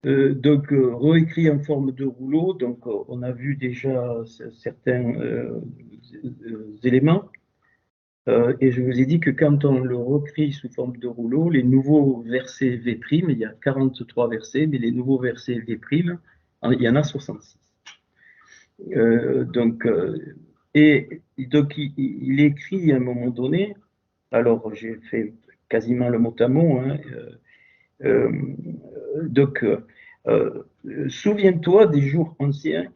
réécrit en forme de rouleau. Donc, on a vu déjà certains éléments. Et je vous ai dit que quand on le recrit sous forme de rouleau, les nouveaux versets V', il y a 43 versets, mais les nouveaux versets V', il y en a 66. Et donc, il écrit à un moment donné, alors j'ai fait quasiment le mot à mot, hein, donc, souviens-toi des jours anciens,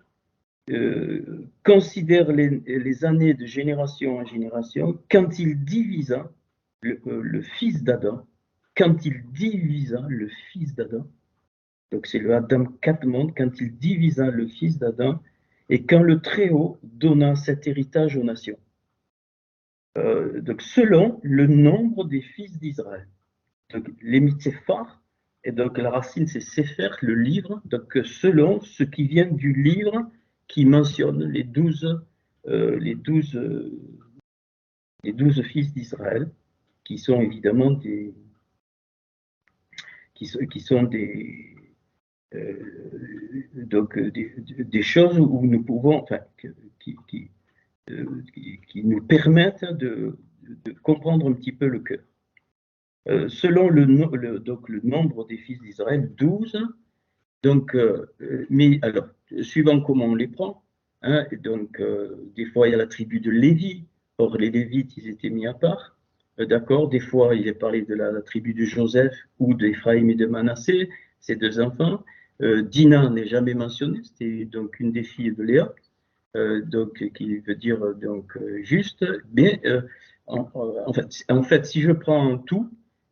considère les années de génération en génération, quand il divisa le fils d'Adam, quand il divisa le fils d'Adam, donc c'est le Adam 4 mondes, quand il divisa le fils d'Adam, et quand le Très-Haut donna cet héritage aux nations. Donc selon le nombre des fils d'Israël. Donc les mitzéphar, et donc la racine c'est Sefer, le livre, donc selon ce qui vient du livre qui mentionne les 12 fils d'Israël, qui sont évidemment des choses où nous pouvons, enfin, qui nous permettent de comprendre un petit peu le cœur. Selon le nombre des fils d'Israël, 12. Donc, mais alors, suivant comment on les prend, hein, donc, des fois, il y a la tribu de Lévi. Or, les Lévites, ils étaient mis à part. D'accord. Des fois, il est parlé de la tribu de Joseph ou d'Éphraïm et de Manassé, ces deux enfants. Dina n'est jamais mentionnée, c'était donc une des filles de Léa, donc, qui veut dire donc, juste. Mais en fait, si je prends tout,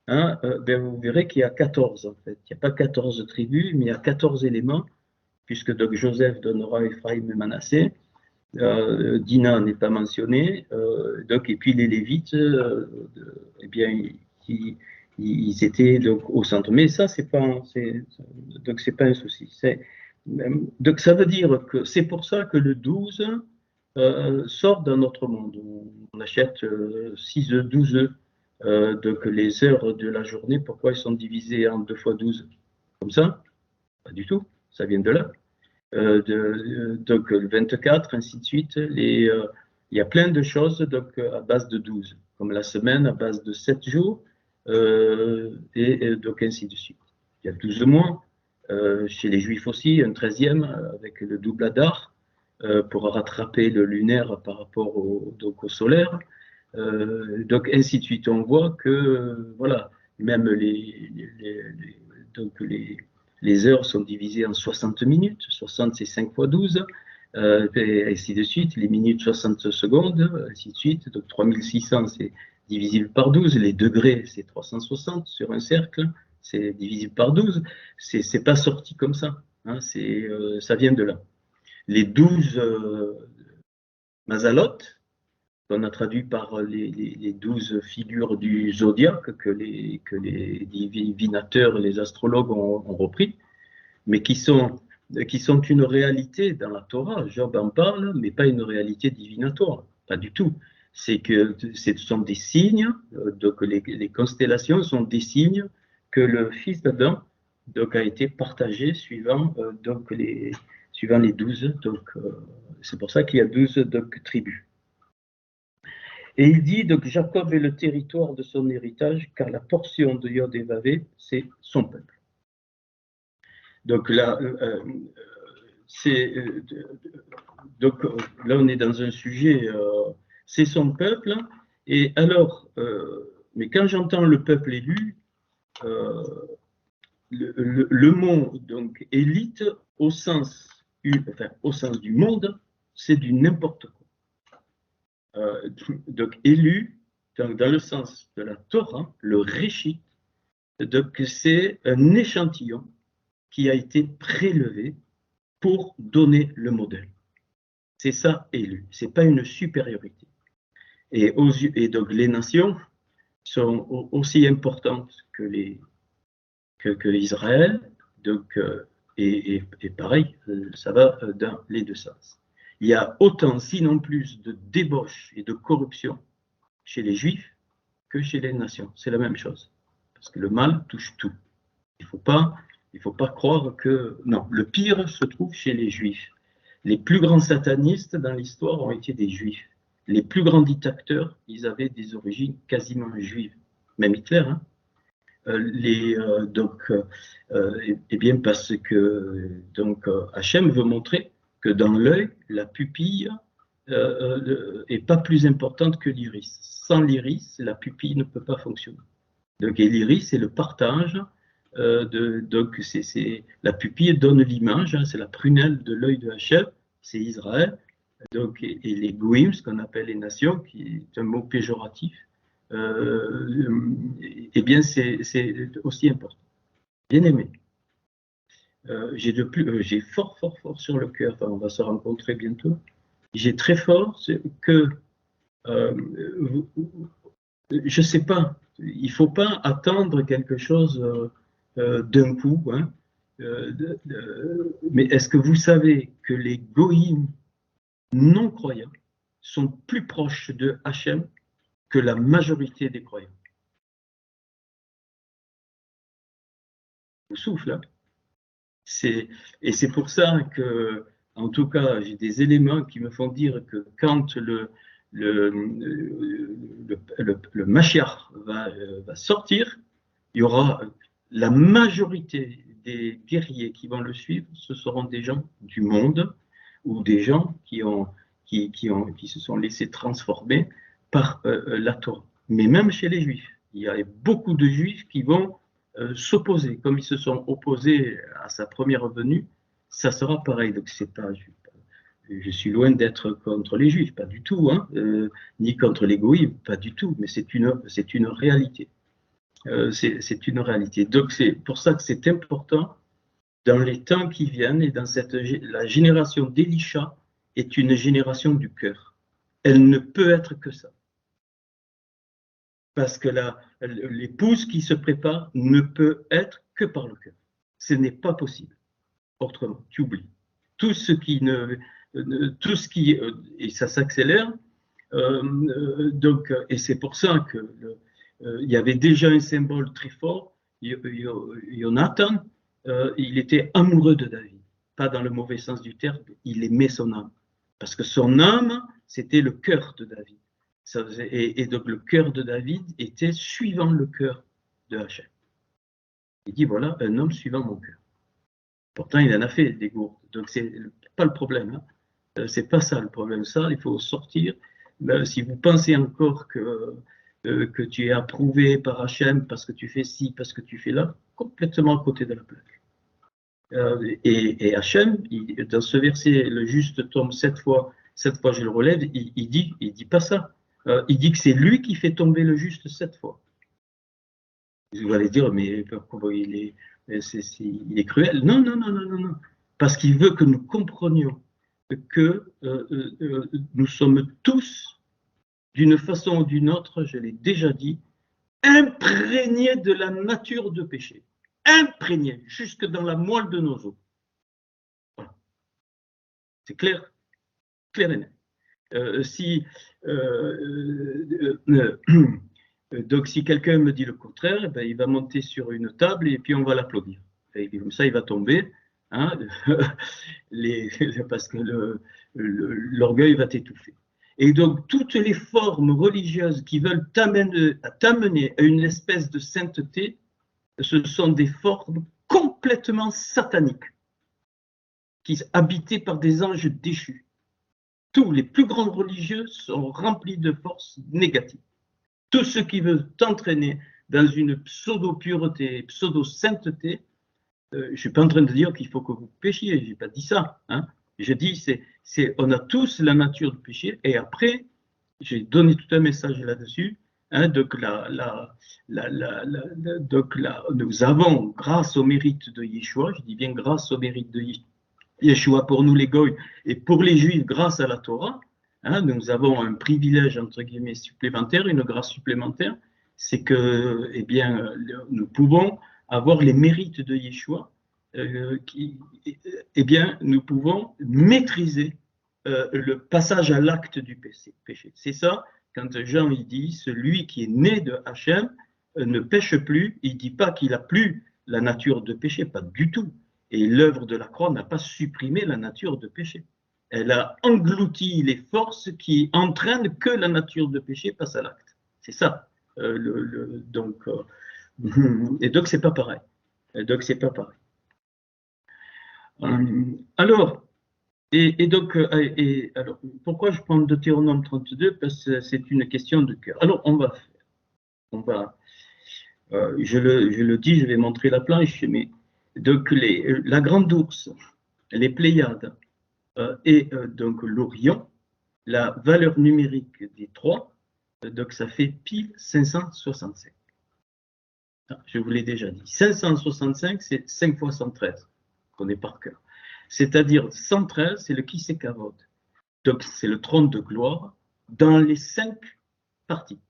hein, ben vous verrez qu'il y a 14 en fait. Il n'y a pas 14 tribus, mais il y a 14 éléments, puisque donc Joseph donnera Ephraïm et Manassé. Dina n'est pas mentionné, donc, et puis les Lévites, eh bien, ils étaient donc au centre. Mais ça, c'est pas un souci. Donc ça veut dire que c'est pour ça que le 12 sort d'un autre monde. On achète 6 œufs, 12 œufs. Donc les heures de la journée, pourquoi ils sont divisés en 2 fois 12 comme ça? Pas du tout, ça vient de là. Donc le 24, ainsi de suite. Il y a plein de choses donc, à base de 12, comme la semaine à base de 7 jours, et donc ainsi de suite. Il y a 12 mois, chez les Juifs aussi, un 13e avec le double Adar, pour rattraper le lunaire par rapport donc au solaire. Donc ainsi de suite. On voit que, voilà, même donc les heures sont divisées en 60 minutes. 60, c'est 5 fois 12, et ainsi de suite. Les minutes, 60 secondes, ainsi de suite. Donc 3600, c'est divisible par 12. Les degrés, c'est 360 sur un cercle. C'est divisible par 12. C'est pas sorti comme ça. Hein, ça vient de là. Les 12 mazalotes, qu'on a traduit par les 12 figures du zodiaque que les divinateurs, les astrologues ont repris, mais qui sont une réalité dans la Torah. Job en parle, mais pas une réalité divinatoire, pas du tout. C'est que ce sont des signes, donc les constellations sont des signes que le fils d'Adam donc a été partagé suivant suivant les 12. Donc c'est pour ça qu'il y a 12 donc, tribus. Et il dit donc Jacob est le territoire de son héritage, car la portion de Yod et Vavé, c'est son peuple. Donc là, là, on est dans un sujet, c'est son peuple. Et alors, mais quand j'entends le peuple élu, le mot donc élite au sens du monde, c'est du n'importe quoi. Donc élu, donc dans le sens de la Torah, le Réchit, donc c'est un échantillon qui a été prélevé pour donner le modèle. C'est ça élu, c'est pas une supériorité. Et donc les nations sont aussi importantes que l'Israël, donc et pareil, ça va dans les deux sens. Il y a autant, sinon plus, de débauche et de corruption chez les Juifs que chez les nations. C'est la même chose. Parce que le mal touche tout. Il ne faut pas Il ne faut pas croire que... Non, le pire se trouve chez les Juifs. Les plus grands satanistes dans l'histoire ont été des Juifs. Les plus grands dictateurs, ils avaient des origines quasiment juives. Même Hitler, hein. Eh bien parce que Hachem veut montrer que dans l'œil, la pupille est pas plus importante que l'iris. Sans l'iris, la pupille ne peut pas fonctionner. Donc, et l'iris, c'est le partage. La pupille donne l'image, hein, c'est la prunelle de l'œil de Hachem, c'est Israël. Donc, et les goïms, ce qu'on appelle les nations, qui est un mot péjoratif, eh bien, c'est aussi important. Bien aimé. J'ai fort sur le cœur, enfin, on va se rencontrer bientôt. J'ai très fort que, je ne sais pas, il ne faut pas attendre quelque chose d'un coup, hein, mais est-ce que vous savez que les goïms non-croyants sont plus proches de Hachem que la majorité des croyants? Vous souffle, hein. Et c'est pour ça que, en tout cas, j'ai des éléments qui me font dire que quand le Mashiach va sortir, il y aura la majorité des guerriers qui vont le suivre, ce seront des gens du monde ou des gens qui se sont laissés transformer par la Torah. Mais même chez les Juifs, il y a beaucoup de Juifs qui vont s'opposer, comme ils se sont opposés à sa première venue, ça sera pareil. Donc c'est pas, je suis loin d'être contre les Juifs, pas du tout, hein, ni contre les goïms, pas du tout, mais c'est une réalité. C'est une réalité. Donc c'est pour ça que c'est important dans les temps qui viennent et dans la génération d'Élisha est une génération du cœur. Elle ne peut être que ça. Parce que l'épouse qui se prépare ne peut être que par le cœur. Ce n'est pas possible. Autrement, tu oublies. Tout ce qui, et ça s'accélère. Et c'est pour ça que il y avait déjà un symbole très fort. Jonathan, il était amoureux de David, pas dans le mauvais sens du terme. Il aimait son âme, parce que son âme, c'était le cœur de David. Et donc le cœur de David était suivant le cœur de Hachem. Il dit voilà un homme suivant mon cœur. Pourtant il en a fait des gourdes, donc c'est pas le problème. Hein. C'est pas ça le problème. Ça, il faut sortir. Mais si vous pensez encore que tu es approuvé par Hachem parce que tu fais ci, parce que tu fais là, complètement à côté de la plaque. Et Hachem, dans ce verset, le juste tombe 7 fois je le relève, il dit pas ça. Il dit que c'est lui qui fait tomber le juste 7 fois. Vous allez dire, mais pourquoi il est cruel? Non. Parce qu'il veut que nous comprenions que nous sommes tous, d'une façon ou d'une autre, je l'ai déjà dit, imprégnés de la nature de péché. Imprégnés, jusque dans la moelle de nos os. Voilà. C'est clair? Clair et net. Donc, si quelqu'un me dit le contraire, ben, il va monter sur une table et puis on va l'applaudir. Et comme ça, il va tomber, hein, parce que l'orgueil va t'étouffer. Et donc, toutes les formes religieuses qui veulent t'amener à une espèce de sainteté, ce sont des formes complètement sataniques, qui sont habitées par des anges déchus. Tous les plus grands religieux sont remplis de forces négatives. Tous ceux qui veulent t'entraîner dans une pseudo-pureté, pseudo-sainteté, je ne suis pas en train de dire qu'il faut que vous péchiez, je n'ai pas dit ça. Hein. Je dis, on a tous la nature du péché, et après, j'ai donné tout un message là-dessus. Hein, donc, nous avons, grâce au mérite de Yeshua, je dis bien grâce au mérite de Yeshua pour nous les Goïs, et pour les Juifs, grâce à la Torah, hein, nous avons un privilège, entre guillemets, supplémentaire, une grâce supplémentaire, c'est que, eh bien, nous pouvons avoir les mérites de Yeshua, eh bien, nous pouvons maîtriser le passage à l'acte du péché. C'est ça, quand Jean il dit, celui qui est né de Hachem ne pêche plus, il ne dit pas qu'il n'a plus la nature de péché, pas du tout. Et l'œuvre de la croix n'a pas supprimé la nature de péché. Elle a englouti les forces qui entraînent que la nature de péché passe à l'acte. C'est ça. Et donc c'est pas pareil. Donc c'est pas pareil. Alors, alors, pourquoi je prends Deutéronome 32? Parce que c'est une question de cœur. Alors, je le dis, je vais montrer la planche, mais donc la grande ours, les Pléiades donc l'Orion, la valeur numérique des trois, donc ça fait pile 565. Je vous l'ai déjà dit. 565, c'est 5 fois 113, qu'on est par cœur. C'est-à-dire 113, c'est le Kisekavod. Donc c'est le trône de gloire dans les 5 parties.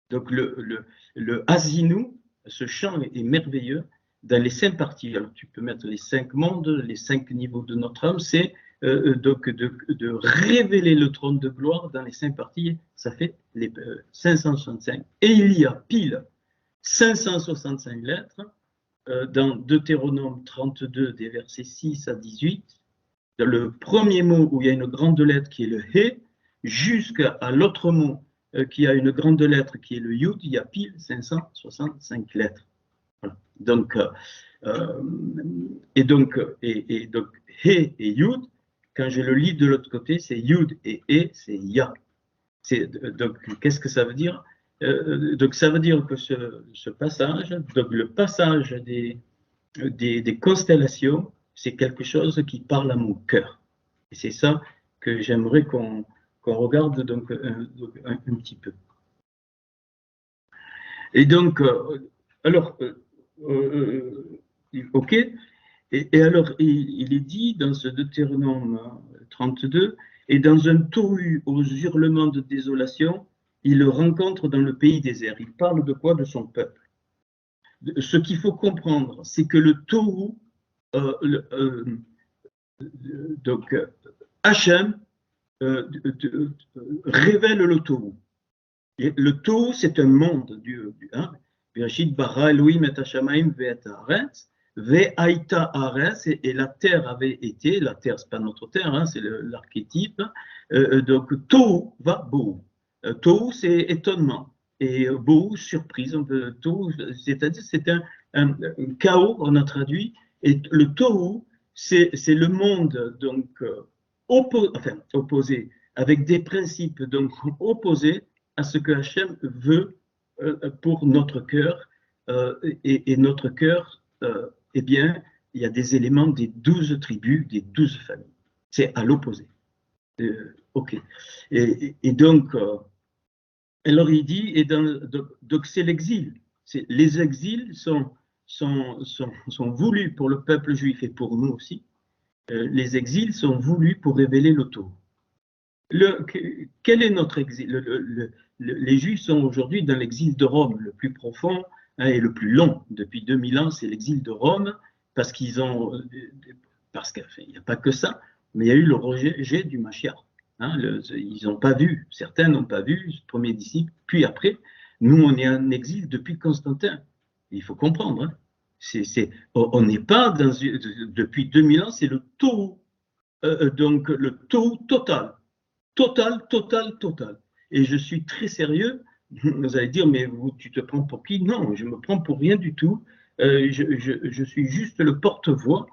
Donc le Asinou, ce chant est merveilleux dans les 5 parties. Alors tu peux mettre les 5 mondes, les 5 niveaux de notre âme, c'est donc de révéler le trône de gloire dans les 5 parties, ça fait les 565. Et il y a pile 565 lettres dans Deutéronome 32, des versets 6 à 18. Dans le premier mot où il y a une grande lettre qui est le He, jusqu'à l'autre mot qui a une grande lettre qui est le Yud, il y a pile 565 lettres. Voilà. Donc, He et Yud, quand je le lis de l'autre côté, c'est Yud et E, c'est Ya. Donc, qu'est-ce que ça veut dire? Donc, ça veut dire que ce passage, donc le passage des constellations, c'est quelque chose qui parle à mon cœur. Et c'est ça que j'aimerais qu'on regarde donc un petit peu. Et donc, alors, ok. Et alors, il est dit dans ce Deutéronome 32, et dans un tohu aux hurlements de désolation, il le rencontre dans le pays désert. Il parle de quoi? De son peuple. Ce qu'il faut comprendre, c'est que le tohu, donc Hachem révèle le tohu. Le tohu, c'est un monde. Bereshit bara Elohim et Hashamayim ve'et haaretz. Ve'aita haaretz, et la terre avait été, la terre c'est pas notre terre, hein, c'est l'archétype, donc tohu va bohu. Tohu c'est étonnement, et bohu surprise, tohu, c'est-à-dire c'est un chaos, on a traduit, et le tohu c'est le monde donc opposé, avec des principes donc opposés à ce que Hachem veut pour notre cœur, et notre cœur, eh bien, il y a des éléments des 12 tribus, des 12 familles. C'est à l'opposé. Ok. Et donc, alors il dit, donc c'est l'exil. Les exils sont voulus pour le peuple juif et pour nous aussi. Les exils sont voulus pour révéler l'auto. Quel est notre exil? Les Juifs sont aujourd'hui dans l'exil de Rome, le plus profond et le plus long. Depuis 2000 ans, c'est l'exil de Rome, parce qu'il n'y a pas que ça, mais il y a eu le rejet du Mashiach. Ils n'ont pas vu, certains n'ont pas vu, ce premier disciple, puis après, nous on est en exil depuis Constantin. Il faut comprendre. On n'est pas depuis 2000 ans, c'est le taux, donc le taux total. Total. Et je suis très sérieux. Vous allez dire, mais tu te prends pour qui? Non, je me prends pour rien du tout. Je suis juste le porte-voix.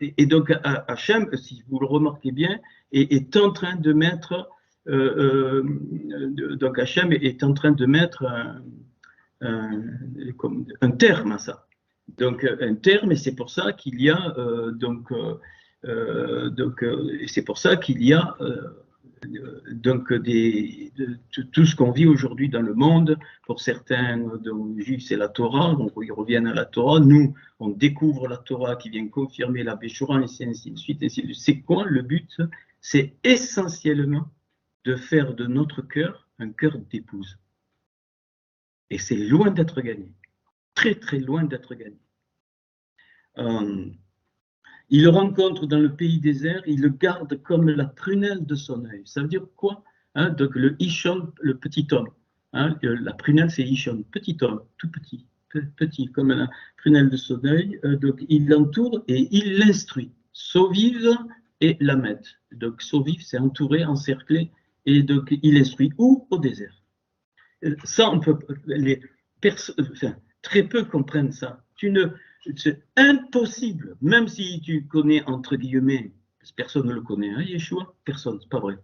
Et donc, Hachem, si vous le remarquez bien, est en train de mettre. Donc, Hachem est en train de mettre un terme à ça. Donc, un terme, et c'est pour ça qu'il y a. C'est pour ça qu'il y a. Donc tout ce qu'on vit aujourd'hui dans le monde, pour certains juifs c'est la Torah, donc ils reviennent à la Torah, nous on découvre la Torah qui vient confirmer la Béchoura, et ainsi de suite, c'est quoi le but? C'est essentiellement de faire de notre cœur un cœur d'épouse, et c'est loin d'être gagné, très très loin d'être gagné. Il le rencontre dans le pays désert, il le garde comme la prunelle de son œil. Ça veut dire quoi? Donc le Ishon, le petit homme. La prunelle, c'est Ishon, petit homme, tout petit. petit, comme la prunelle de son œil. Donc, il l'entoure et il l'instruit. Soviv et Lamed. Donc, Soviv, c'est entouré, encerclé, et donc il instruit. Où? Au désert. Ça, on peut, enfin, très peu comprennent ça. C'est impossible, même si tu connais, entre guillemets, parce que personne ne le connaît, hein, Yeshua, personne, c'est pas vrai.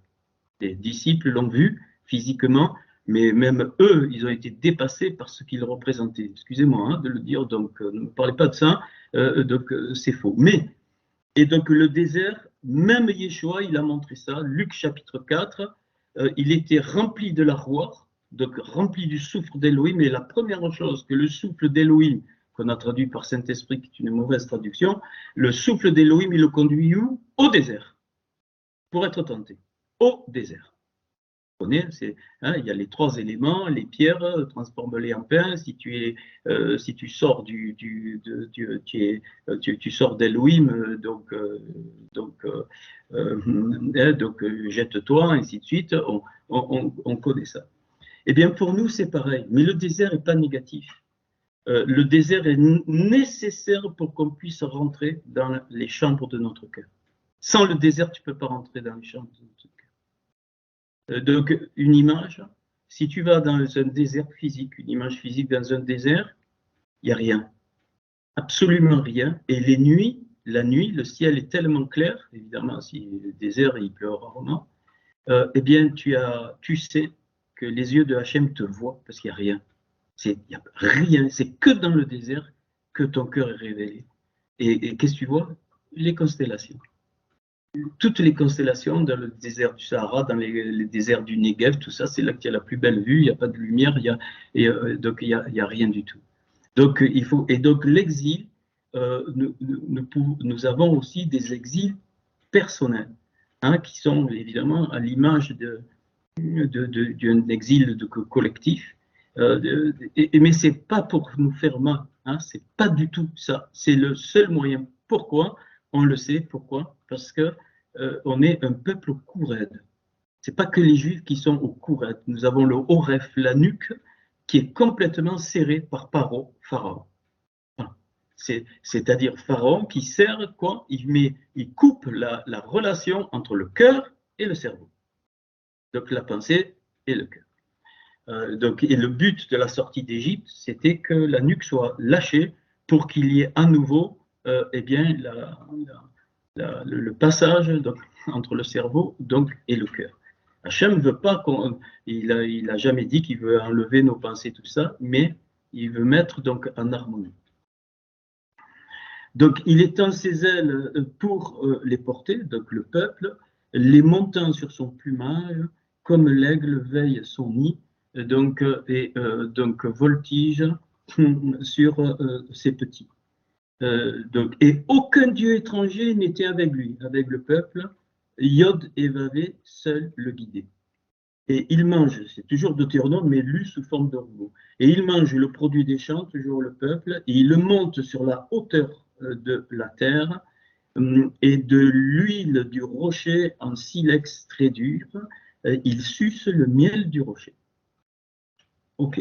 Les disciples l'ont vu physiquement, mais même eux, ils ont été dépassés par ce qu'ils représentaient. Excusez-moi hein, de le dire, donc ne me parlez pas de ça, donc c'est faux. Mais, et donc le désert, même Yeshua, il a montré ça, Luc chapitre 4, il était rempli de la roire, donc rempli du souffle d'Élohim, et la première chose que le souffle d'Élohim, qu'on a traduit par Saint-Esprit, qui est une mauvaise traduction, le souffle d'Élohim, il le conduit où? Au désert, pour être tenté, au désert. Hein, il y a les trois éléments, les pierres, transforme-les en pain. Si tu sors tu sors d'Elohim, donc jette-toi, ainsi de suite. On connaît ça. Eh bien, pour nous, c'est pareil. Mais le désert n'est pas négatif. Le désert est nécessaire pour qu'on puisse rentrer dans les chambres de notre cœur. Sans le désert, tu ne peux pas rentrer dans les chambres de notre cœur. Donc, une image, si tu vas dans un désert physique, une image physique dans un désert, il n'y a rien, absolument rien. Et les nuits, la nuit, le ciel est tellement clair, évidemment, si le désert, il pleut rarement, eh bien, tu sais que les yeux de Hachem te voient parce qu'il n'y a rien. Il n'y a rien, c'est que dans le désert que ton cœur est révélé. Et qu'est-ce que tu vois? Les constellations. Toutes les constellations dans le désert du Sahara, dans les déserts du Negev, tout ça, c'est là qu'il y a la plus belle vue, il n'y a pas de lumière, donc il n'y a rien du tout. Donc, donc l'exil, nous avons aussi des exils personnels, hein, qui sont évidemment à l'image d'un exil collectif, mais ce n'est pas pour nous faire mal, hein, ce n'est pas du tout ça, c'est le seul moyen. Pourquoi? On le sait, pourquoi? Parce que on est un peuple Koured. Ce n'est pas que les Juifs qui sont au Koured. Nous avons le Horef, la nuque, qui est complètement serrée par Pharaon. Voilà. C'est-à-dire Pharaon qui sert quoi? Il coupe la relation entre le cœur et le cerveau. Donc la pensée et le cœur. Et le but de la sortie d'Égypte, c'était que la nuque soit lâchée pour qu'il y ait à nouveau eh bien, le passage donc, entre le cerveau donc, et le cœur. Hachem ne veut pas il n'a jamais dit qu'il veut enlever nos pensées, tout ça, mais il veut mettre donc en harmonie. Donc il étend ses ailes pour les porter, donc le peuple, les montant sur son plumage, comme l'aigle veille son nid, donc voltige sur ses petits. Et aucun dieu étranger n'était avec lui, avec le peuple. Yod et Vavé, seul le guidait. Et il mange, c'est toujours Deutéronome, mais lu sous forme de robot. Et il mange le produit des champs, toujours le peuple, et il le monte sur la hauteur de la terre, et de l'huile du rocher en silex très dur, il suce le miel du rocher. Ok.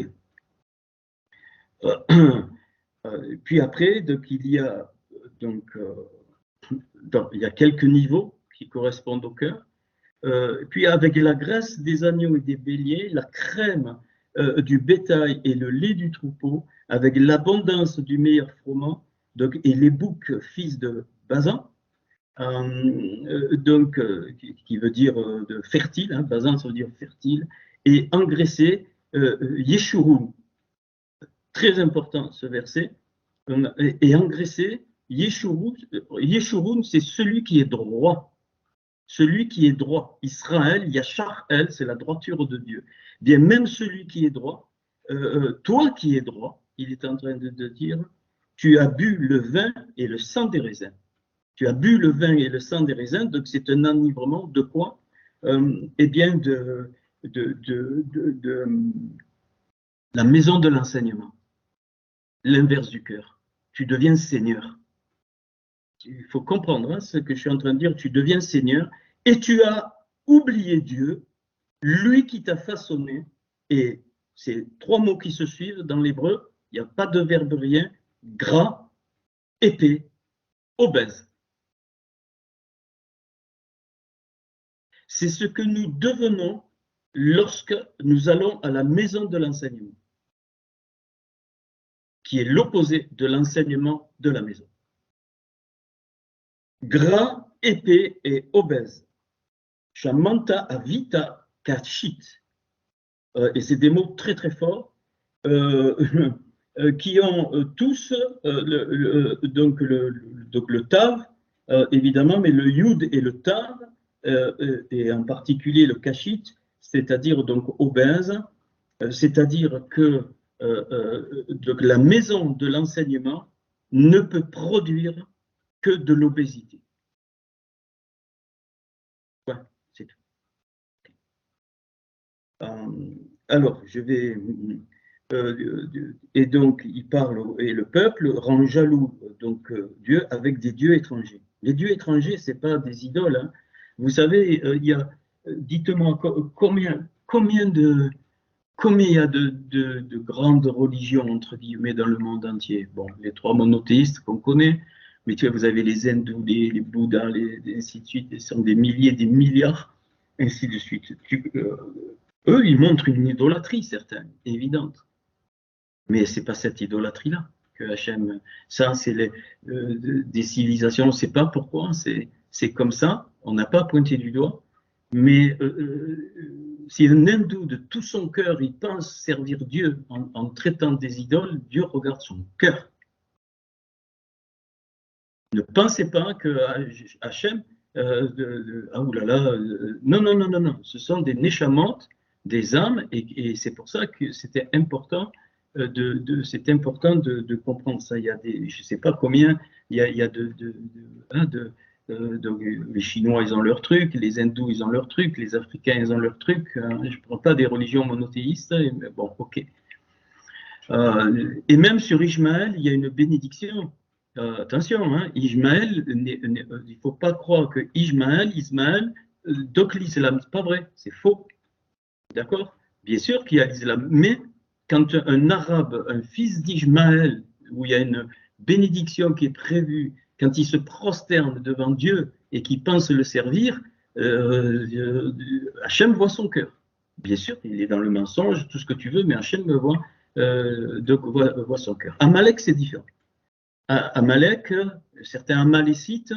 Puis après, donc, il y a quelques niveaux qui correspondent au cœur. Puis avec la graisse des agneaux et des béliers, la crème du bétail et le lait du troupeau, avec l'abondance du meilleur froment, donc, et les boucs fils de Bazan, qui veut dire de fertile, hein, Bazan ça veut dire fertile, et engraissé, Yeshurun. Très important ce verset, et engraissé, Yeshurun, c'est celui qui est droit. Celui qui est droit. Israël, Yachar El, c'est la droiture de Dieu. Bien, même celui qui est droit, toi qui es droit, il est en train de dire, tu as bu le vin et le sang des raisins. Tu as bu le vin et le sang des raisins, donc c'est un enivrement de quoi? Eh bien, de la maison de l'enseignement. L'inverse du cœur. Tu deviens Seigneur. Il faut comprendre hein, ce que je suis en train de dire. Tu deviens Seigneur et tu as oublié Dieu, lui qui t'a façonné. Et ces trois mots qui se suivent dans l'hébreu, il n'y a pas de verbe rien, gras, épais, obèse. C'est ce que nous devenons lorsque nous allons à la maison de l'enseignement, qui est l'opposé de l'enseignement de la maison. Gras, épais et obèse. Shamanta avita kachit. Et c'est des mots très très forts qui ont tous donc le tav, évidemment, mais le yud et le tav, et en particulier le kachit, c'est-à-dire donc obèse, c'est-à-dire que donc la maison de l'enseignement ne peut produire que de l'obésité. Ouais, c'est tout. Alors, je vais. Et donc, il parle, et le peuple rend jaloux donc Dieu avec des dieux étrangers. Les dieux étrangers, c'est pas des idoles. Hein. Vous savez, il y a, dites-moi, combien il y a de grandes religions, entre guillemets, dans le monde entier? Bon, les 3 monothéistes qu'on connaît, mais tu vois, vous avez les hindous, les bouddhas, ainsi de suite, ils sont des milliers, des milliards, ainsi de suite. Eux, ils montrent une idolâtrie, certaine, évidente. Mais ce n'est pas cette idolâtrie-là que Hachem. Ça, c'est des civilisations, on ne sait pas pourquoi, c'est comme ça, on n'a pas pointé du doigt. Mais si un hindou de tout son cœur, il pense servir Dieu en traitant des idoles, Dieu regarde son cœur. Ne pensez pas que Hachem, non, ce sont des neshamot, des âmes, et c'est pour ça que c'était important de comprendre ça. Il y a des, je ne sais pas combien, il y a les Chinois, ils ont leur truc, les Hindous, ils ont leur truc, les Africains, ils ont leur truc. Je ne prends pas des religions monothéistes, mais bon, ok. Et même sur Ishmaël, il y a une bénédiction. Attention, hein, Ishmaël, il ne faut pas croire que Ismaël, donc l'islam, c'est pas vrai, c'est faux. D'accord? Bien sûr qu'il y a l'islam, mais quand un arabe, un fils d'Ishmaël, où il y a une bénédiction qui est prévue, quand il se prosterne devant Dieu et qu'il pense le servir, Hachem voit son cœur. Bien sûr, il est dans le mensonge, tout ce que tu veux, mais Hachem voit son cœur. Amalek, c'est différent. Amalek, certains Amalécites,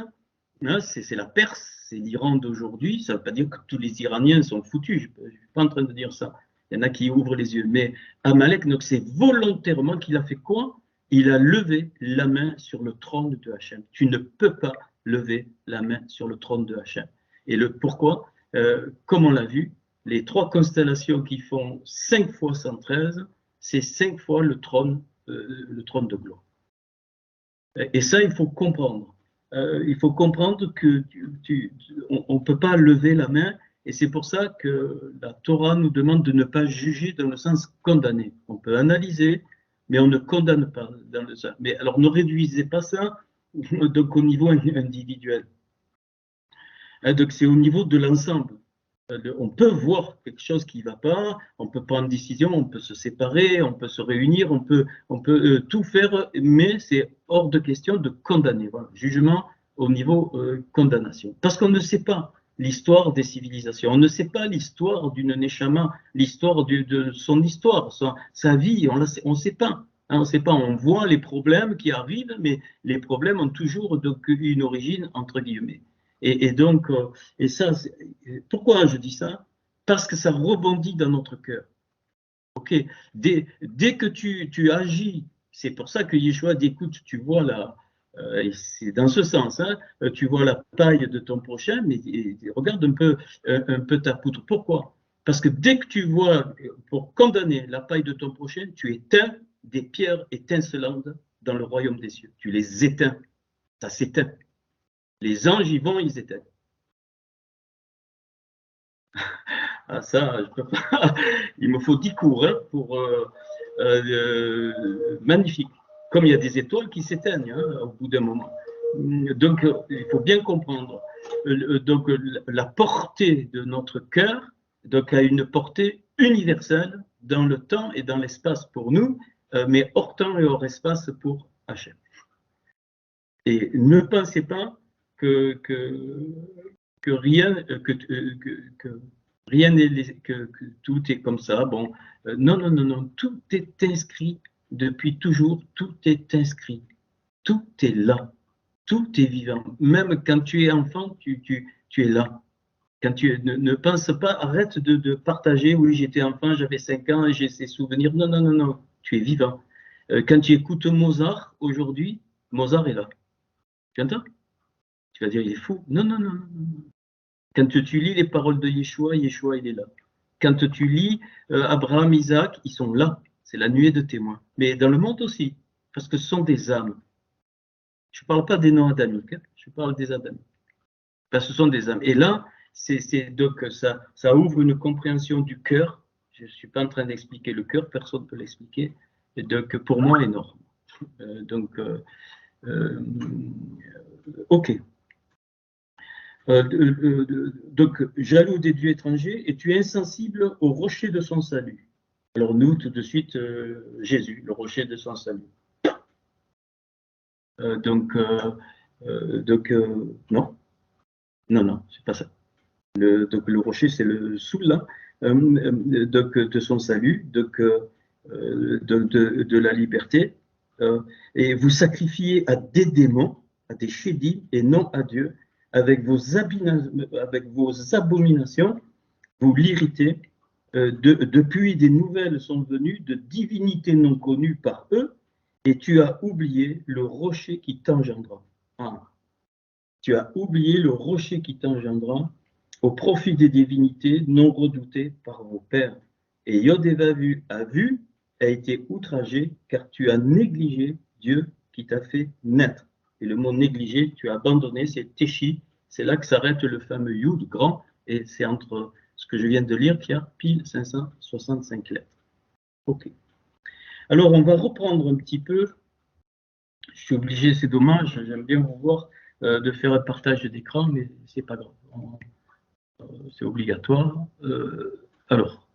hein, c'est la Perse, c'est l'Iran d'aujourd'hui. Ça ne veut pas dire que tous les Iraniens sont foutus, je ne suis pas en train de dire ça. Il y en a qui ouvrent les yeux. Mais Amalek, donc c'est volontairement qu'il a fait quoi? Il a levé la main sur le trône de Hachem. Tu ne peux pas lever la main sur le trône de Hachem. Et le pourquoi, comme on l'a vu, les 3 constellations qui font 5 fois 113, c'est 5 fois le trône de gloire. Et ça, il faut comprendre. Il faut comprendre que on ne peut pas lever la main, et c'est pour ça que la Torah nous demande de ne pas juger dans le sens condamner. On peut analyser, mais on ne condamne pas dans le sens. Mais alors, ne réduisez pas ça donc au niveau individuel. Donc, c'est au niveau de l'ensemble. On peut voir quelque chose qui ne va pas, on peut prendre une décision, on peut se séparer, on peut se réunir, on peut tout faire, mais c'est hors de question de condamner. Voilà. Jugement au niveau condamnation. Parce qu'on ne sait pas l'histoire des civilisations, on ne sait pas l'histoire d'une Neshama, l'histoire de son histoire, sa vie, on ne sait pas. Hein, on ne sait pas, on voit les problèmes qui arrivent, mais les problèmes ont toujours donc une origine entre guillemets. Et donc, et ça, pourquoi je dis ça? Parce que ça rebondit dans notre cœur. Ok, dès que tu agis, c'est pour ça que Yeshua dit, écoute, tu vois là, c'est dans ce sens, hein, tu vois la paille de ton prochain, mais regarde un peu ta poutre. Pourquoi? Parce que dès que tu vois, pour condamner la paille de ton prochain, tu éteins des pierres étincelantes dans le royaume des cieux. Tu les éteins, ça s'éteint. Les anges y vont, ils éteignent. Ah ça, je peux pas. Il me faut 10 cours hein, pour magnifique. Comme il y a des étoiles qui s'éteignent hein, au bout d'un moment. Donc, il faut bien comprendre. Donc, la portée de notre cœur donc, a une portée universelle dans le temps et dans l'espace pour nous, mais hors temps et hors espace pour Hachem. Et ne pensez pas que rien, rien n'est, que tout est comme ça. Bon, non, non, non, non, tout est inscrit depuis toujours, tout est inscrit, tout est là, tout est vivant. Même quand tu es enfant, tu es là. Quand ne pense pas, arrête de partager, oui, j'étais enfant, j'avais 5 ans, j'ai ces souvenirs. Non, non, non, non, tu es vivant. Quand tu écoutes Mozart aujourd'hui, Mozart est là. Tu entends? Tu vas dire, il est fou. Non, non, non, non, non. Quand tu lis les paroles de Yeshua, Yeshua, il est là. Quand tu lis Abraham, Isaac, ils sont là. C'est la nuée de témoins. Mais dans le monde aussi, parce que ce sont des âmes. Je ne parle pas des noms adamiques, hein, je parle des adamiques. Parce que ce sont des âmes. Et là, donc ça ouvre une compréhension du cœur. Je ne suis pas en train d'expliquer le cœur, personne ne peut l'expliquer. Et donc, pour moi, énorme. Ok. Donc, jaloux des dieux étrangers, et tu es insensible au rocher de son salut. Alors nous, tout de suite, Jésus, le rocher de son salut. Non, non, non, c'est pas ça. Donc le rocher, c'est le soula, donc de son salut, donc de la liberté. Et vous sacrifiez à des démons, à des chédim, et non à Dieu. Avec vos abominations, vous l'irritez. Depuis, des nouvelles sont venues de divinités non connues par eux, et tu as oublié le rocher qui t'engendra. Ah. Tu as oublié le rocher qui t'engendra au profit des divinités non redoutées par vos pères. Et Yod-Heva a été outragé, car tu as négligé Dieu qui t'a fait naître. Et le mot négligé, tu as abandonné, c'est Téchi. C'est là que s'arrête le fameux Yud grand, et c'est entre ce que je viens de lire qu'il y a pile 565 lettres. Ok. Alors, on va reprendre un petit peu. Je suis obligé, c'est dommage, j'aime bien vous voir, de faire un partage d'écran, mais c'est pas grave. C'est obligatoire. Alors,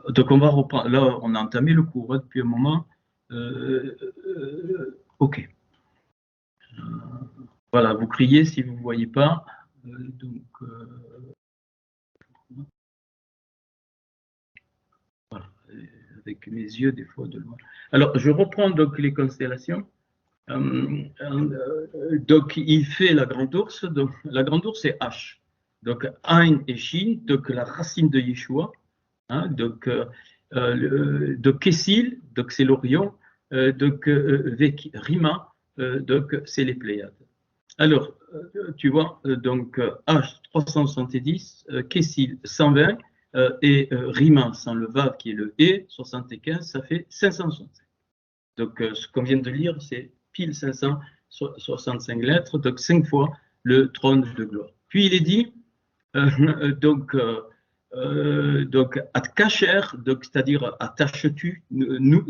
donc on va reprendre. Là, on a entamé le cours depuis un moment. Ok. Voilà, vous criez si vous ne voyez pas. Voilà, avec mes yeux des fois de loin. Alors, je reprends donc les constellations. Donc, il fait la grande ours. Donc, la grande ours, c'est H. Donc, Ain et Shin, donc la racine de Yeshua. Hein, donc, Kessil, donc c'est l'Orion. Donc, Rima, donc c'est les Pléiades. Alors, tu vois, donc H 370, Kessil 120 et Rima sans le Vav qui est le E 75, ça fait 565. Donc, ce qu'on vient de lire, c'est pile 565 lettres, donc 5 fois le trône de gloire. Puis il est dit, donc at kacher, donc c'est-à-dire attaches-tu, nous,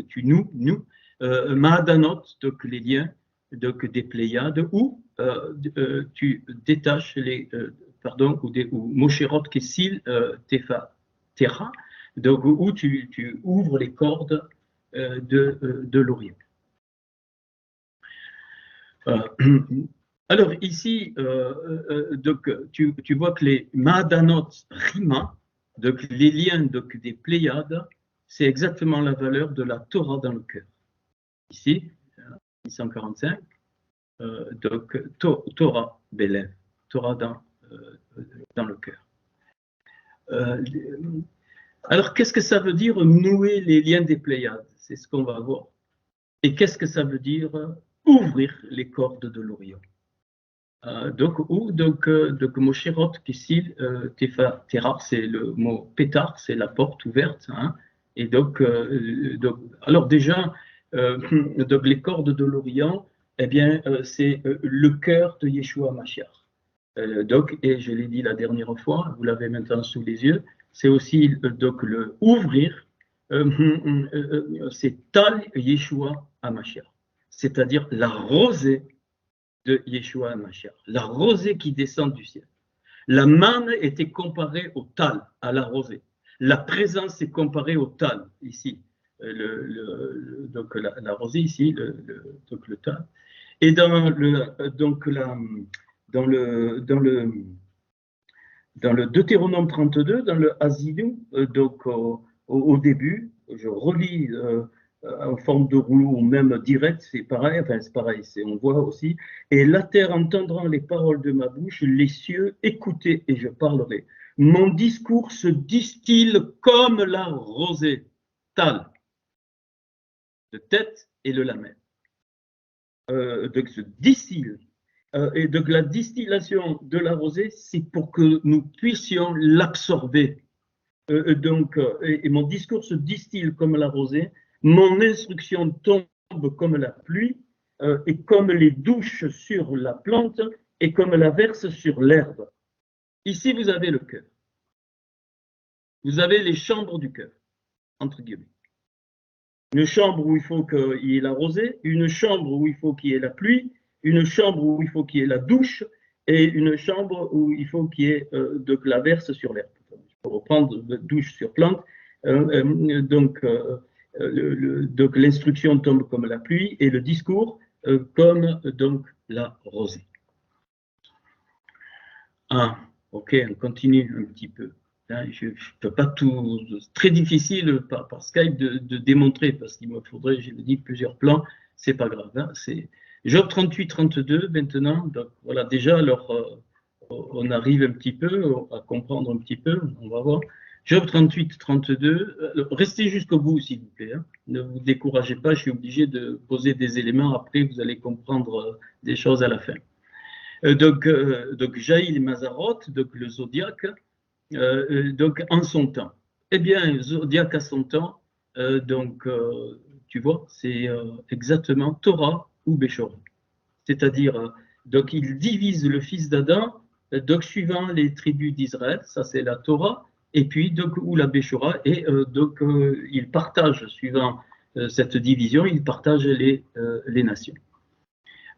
Maadanot, donc les liens, donc des Pléiades, ou tu détaches les, ou Mosherot Kessil Terra, donc où tu ouvres les cordes de l'Orient. Alors ici, donc, tu vois que les Maadanot Rima, donc les liens donc, des Pléiades, c'est exactement la valeur de la Torah dans le cœur. Ici, 645, donc Torah Belev, Torah dans le cœur. Alors qu'est-ce que ça veut dire nouer les liens des Pléiades? C'est ce qu'on va voir. Et qu'est-ce que ça veut dire ouvrir les cordes de l'Orient? Donc Mosherot Kessil Terra, c'est le mot pétard, c'est la porte ouverte. Hein, et donc, alors déjà, donc les cordes de l'Orient, eh bien, c'est le cœur de Yeshua Mashiach. Donc, et je l'ai dit la dernière fois, vous l'avez maintenant sous les yeux, c'est aussi donc le ouvrir, c'est Tal Yeshua HaMashiach, c'est-à-dire la rosée de Yeshua HaMashiach, la rosée qui descend du ciel. La manne était comparée au Tal, à la rosée. La présence est comparée au Tal, ici. donc la rosée ici, donc le tas. Et dans le Deutéronome 32, dans le Hasidou, donc au début, je relis en forme de rouleau ou même direct, c'est pareil, enfin c'est pareil, on voit aussi. Et la terre entendra les paroles de ma bouche, les cieux écoutez et je parlerai. Mon discours se distille comme la rosée, tal, de tête et le lamelle. Donc se distille. Et donc la distillation de la rosée, c'est pour que nous puissions l'absorber. Et mon discours se distille comme la rosée, mon instruction tombe comme la pluie, et comme les douches sur la plante, et comme la verse sur l'herbe. Ici, vous avez le cœur. Vous avez les chambres du cœur, entre guillemets. Une chambre où il faut qu'il y ait la rosée, une chambre où il faut qu'il y ait la pluie, une chambre où il faut qu'il y ait la douche, et une chambre où il faut qu'il y ait de la verse sur l'herbe. Pour reprendre, douche sur plante. Donc l'instruction tombe comme la pluie et le discours comme donc la rosée. Ah, ok, on continue un petit peu. Je ne peux pas tout. C'est très difficile par Skype de démontrer parce qu'il me faudrait, je l'ai dit, plusieurs plans. C'est pas grave. Hein, c'est Job 38-32 maintenant. Donc voilà, déjà, alors on arrive un petit peu à comprendre un petit peu. On va voir. Job 38-32. Restez jusqu'au bout, s'il vous plaît. Hein. Ne vous découragez pas. Je suis obligé de poser des éléments. Après, vous allez comprendre des choses à la fin. Donc Jaïl et Mazzaroth, donc le zodiaque. Donc en son temps. Eh bien, zodiaque à son temps, tu vois, c'est exactement Torah ou Béchora. C'est-à-dire, donc il divise le fils d'Adam, donc suivant les tribus d'Israël, ça c'est la Torah, et puis donc ou la Béchora, et il partage, suivant cette division, il partage les nations.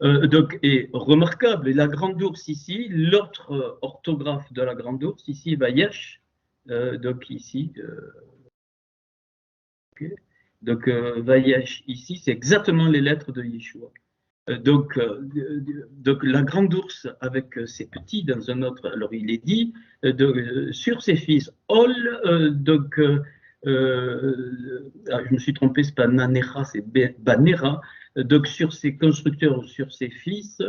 Donc, est remarquable, et la grande ours ici, l'autre orthographe de la grande ours ici, Vayesh, donc ici, okay. Donc Vayesh ici, c'est exactement les lettres de Yeshua. Donc la grande ours avec ses petits dans un autre, alors il est dit sur ses fils, Ol, je me suis trompé, c'est pas Nanera, c'est Banera, donc sur ses constructeurs, sur ses fils,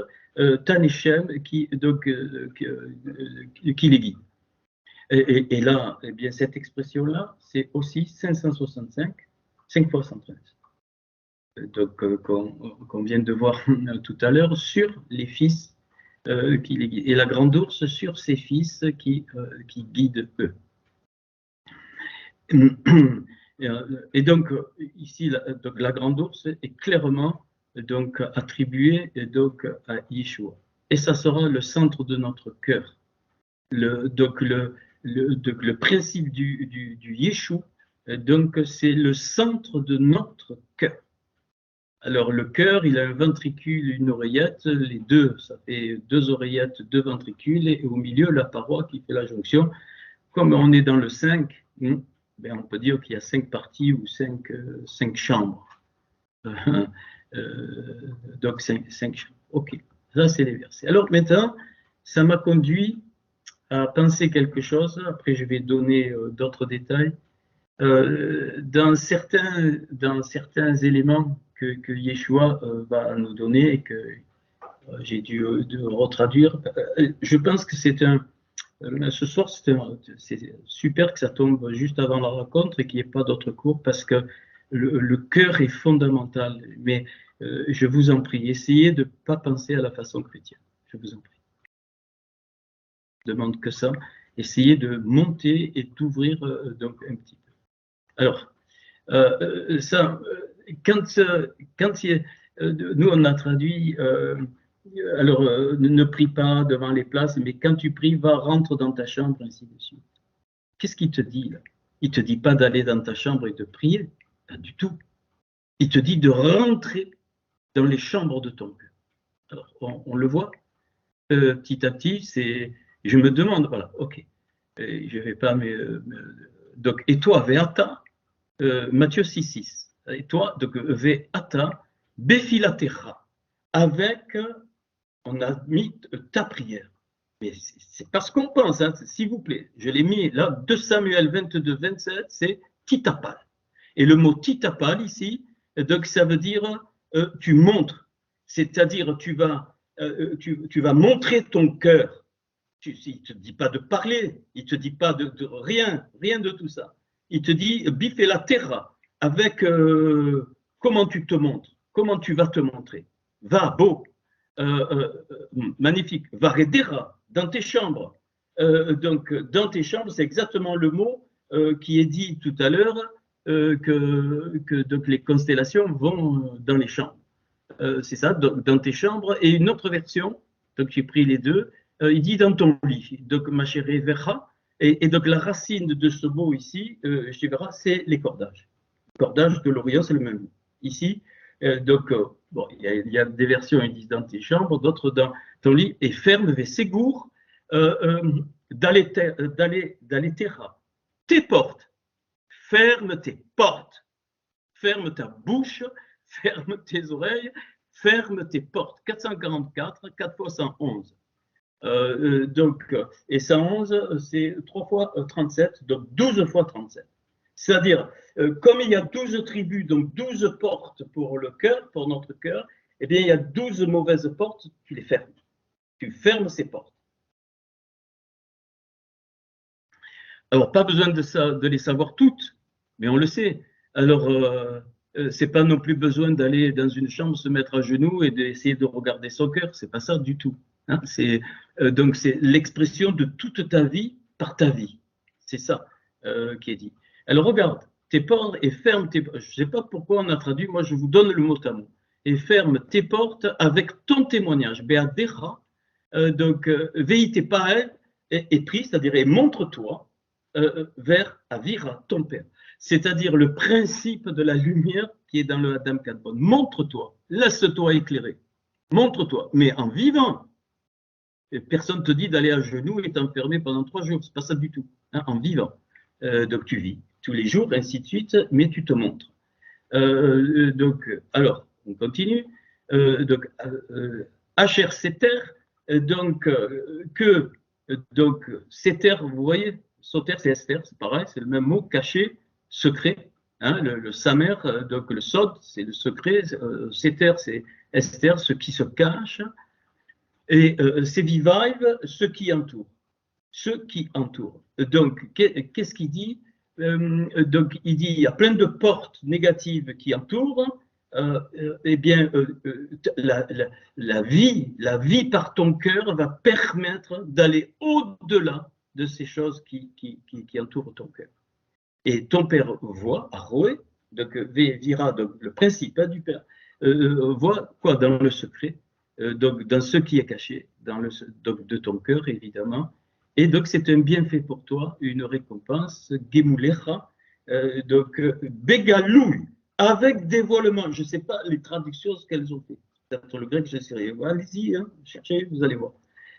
Taneshem qui les guide. Et là, eh bien, cette expression-là, c'est aussi 565, 5 fois 113. Donc qu'on vient de voir tout à l'heure, sur les fils qui les guident. Et la grande ours sur ses fils qui guident eux. Et donc ici, la grande ours est clairement donc attribuée donc à Yeshua. Et ça sera le centre de notre cœur. Donc le principe du Yeshua, donc c'est le centre de notre cœur. Alors le cœur, il a un ventricule, une oreillette, les deux, ça fait 2 oreillettes, 2 ventricules, et au milieu la paroi qui fait la jonction. Comme on est dans le 5, ben on peut dire qu'il y a 5 parties ou 5 chambres. Donc 5 chambres. Ok, ça c'est les versets. Alors maintenant, ça m'a conduit à penser quelque chose. Après, je vais donner d'autres détails. Dans certains éléments que Yeshua va nous donner et que j'ai dû retraduire, je pense que c'est ce soir, c'est super que ça tombe juste avant la rencontre et qu'il n'y ait pas d'autres cours parce que le cœur est fondamental. Mais je vous en prie, essayez de ne pas penser à la façon chrétienne. Je vous en prie. Je demande que ça. Essayez de monter et d'ouvrir donc un petit peu. Alors, nous on a traduit, alors ne prie pas devant les places, mais quand tu pries, rentre dans ta chambre, ainsi de suite. Qu'est-ce qu'il te dit là? Il ne te dit pas d'aller dans ta chambre et de prier, pas du tout. Il te dit de rentrer dans les chambres de ton cœur. Alors, on le voit petit à petit, je me demande, voilà, ok, je ne vais pas, donc, et toi, Véata, Matthieu 6,6. et toi, donc ve'ata befilatecha, avec, on a mis ta prière. Mais c'est parce qu'on pense, hein, s'il vous plaît, je l'ai mis là, 2 Samuel 22, 27, c'est titapal. Et le mot titapal ici, donc ça veut dire tu montres, c'est-à-dire tu vas montrer ton cœur. Il ne te dit pas de parler, il ne te dit pas de rien de tout ça. Il te dit bif et la terra, avec comment tu te montres, comment tu vas te montrer. Va, beau, magnifique, va redera, dans tes chambres. Donc, dans tes chambres, c'est exactement le mot qui est dit tout à l'heure, que donc les constellations vont dans les chambres. C'est ça, dans tes chambres. Et une autre version, donc j'ai pris les deux, il dit dans ton lit. Donc, ma chérie verra. Et donc, la racine de ce mot ici, je verra, c'est les cordages. Le cordage de l'Orient, c'est le même mot. Ici, donc, bon, il y a des versions, ils disent dans tes chambres, d'autres dans ton lit, et ferme tes ségours d'aller terra. Tes portes, ferme tes portes, ferme ta bouche, ferme tes oreilles, ferme tes portes. 444, 4 fois 111. Donc, et 111, c'est 3 fois 37, donc 12 fois 37. C'est-à-dire, comme il y a 12 tribus, donc 12 portes pour le cœur, pour notre cœur, eh bien, il y a 12 mauvaises portes, tu les fermes. Tu fermes ces portes. Alors, pas besoin de les savoir toutes, mais on le sait. Alors, c'est pas non plus besoin d'aller dans une chambre, se mettre à genoux et d'essayer de regarder son cœur. C'est pas ça du tout. Hein. Donc, c'est l'expression de toute ta vie par ta vie. C'est ça qui est dit. Alors, regarde, tes portes et ferme tes portes. Je ne sais pas pourquoi on a traduit, moi je vous donne le mot à mot. Et ferme tes portes avec ton témoignage. Beadera, donc, veille pas et prie, c'est-à-dire et montre-toi vers Avira, ton père. C'est-à-dire le principe de la lumière qui est dans le Adam Kadmon. Montre-toi, laisse-toi éclairer. Montre-toi, mais en vivant. Personne ne te dit d'aller à genoux et t'enfermer pendant 3 jours. C'est pas ça du tout. Hein, en vivant. Donc tu vis tous les jours, ainsi de suite, mais tu te montres. Donc, alors, on continue. Donc, HR Seter, donc, donc, Seter, vous voyez, Soter, c'est Esther, c'est pareil, c'est le même mot, caché, secret. Hein, le Samer, donc le Sod, c'est le secret. Seter, c'est Esther, ce qui se cache. Et c'est Vivive, ce qui entoure. Ce qui entoure. Donc, qu'est-ce qu'il dit? Donc, il dit il y a plein de portes négatives qui entourent. Eh bien, la vie par ton cœur va permettre d'aller au-delà de ces choses qui entourent ton cœur. Et ton père voit, Aroé, donc Vira, donc le principe du père, voit quoi dans le secret, donc dans ce qui est caché, donc de ton cœur évidemment. Et donc c'est un bienfait pour toi, une récompense, Gemulecha, donc Begalouille, avec dévoilement. Je ne sais pas les traductions, ce qu'elles ont fait. Peut-être le grec, je ne sais rien. Allez-y, hein, cherchez, vous allez voir.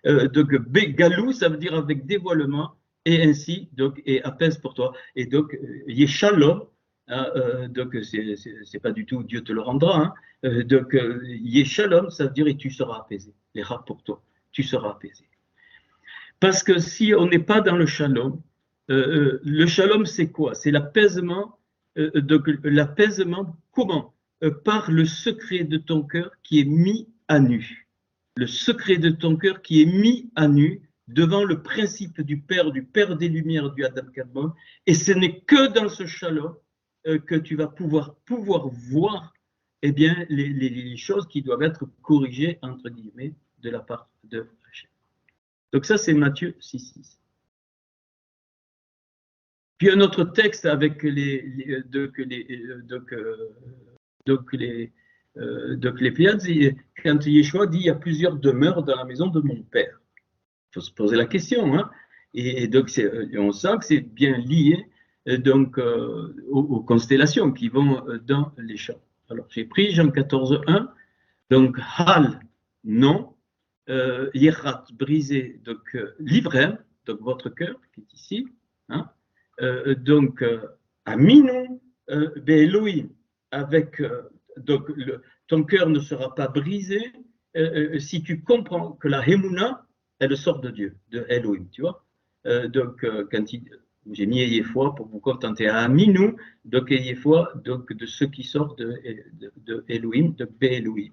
Donc Begalou, ça veut dire avec dévoilement. Et ainsi, donc, et apaise pour toi. Et donc, Yeshalom, donc, c'est pas du tout Dieu te le rendra. Hein, donc, Yeshalom, ça veut dire et tu seras apaisé. Les rats pour toi, tu seras apaisé. Parce que si on n'est pas dans le shalom c'est quoi? C'est l'apaisement. Donc, l'apaisement, comment? Par le secret de ton cœur qui est mis à nu. Le secret de ton cœur qui est mis à nu devant le principe du Père des Lumières, du Adam Kadmon, et ce n'est que dans ce shalom que tu vas pouvoir voir eh bien, les choses qui doivent être corrigées, entre guillemets, de la part de Hachem. Donc ça, c'est Matthieu 6,6. Puis un autre texte avec les Pléiades, quand Yeshua dit « il y a plusieurs demeures dans la maison de mon Père ». Il faut se poser la question. Hein. Et donc, on sent que c'est bien lié donc, aux constellations qui vont dans les champs. Alors, j'ai pris Jean 14, 1. Donc, Hal, non. Yerat, brisé, donc Livrem, donc votre cœur qui est ici. Hein. Donc, Aminon, Be'Elohim. avec donc ton cœur ne sera pas brisé si tu comprends que la Hémouna, elle sort de Dieu, de Elohim, tu vois. Donc, quand j'ai mis ayez foi pour vous contenter à Minou, donc ayez foi donc, de ceux qui sortent de Elohim, de Bé-Elohim.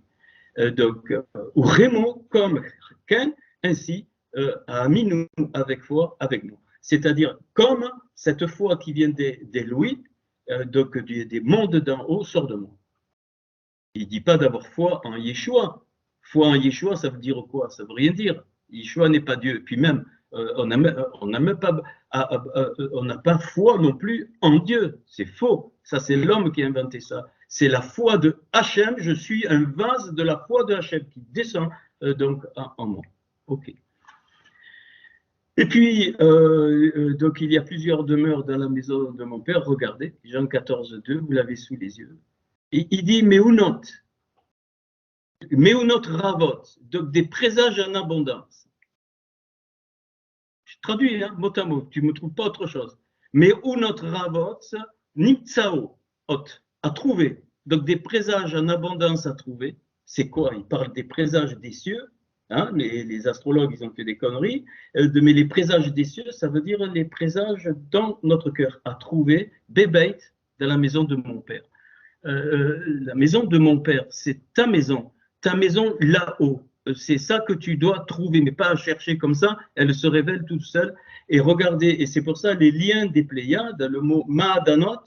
Donc, ou Rémo comme Ken, ainsi à Minou avec foi avec nous. C'est-à-dire comme cette foi qui vient d'Elohim, donc des mondes d'en haut sort de moi. Il ne dit pas d'avoir foi en Yeshua. Foi en Yeshua, ça veut dire quoi? Ça ne veut rien dire. Yeshua n'est pas Dieu. Puis même, on n'a même pas, on n'a pas foi non plus en Dieu. C'est faux. Ça, c'est l'homme qui a inventé ça. C'est la foi de Hachem. Je suis un vase de la foi de Hachem qui descend donc en moi. Ok. Et puis, donc il y a plusieurs demeures dans la maison de mon père. Regardez, Jean 14, 2, vous l'avez sous les yeux. Et il dit, mais où note Ravot, donc des présages en abondance. Je traduis, hein, mot à mot, tu ne me trouves pas autre chose. Meunot Ravot, Niptsao, à trouver. Donc des présages en abondance à trouver. C'est quoi? Il parle des présages des cieux. Hein, les astrologues, ils ont fait des conneries. Mais les présages des cieux, ça veut dire les présages dans notre cœur, à trouver, bébait, dans la maison de mon père. La maison de mon père, c'est ta maison là-haut. C'est ça que tu dois trouver, mais pas à chercher comme ça, elle se révèle toute seule. Et regardez, et c'est pour ça les liens des Pléiades, le mot Ma'adanot,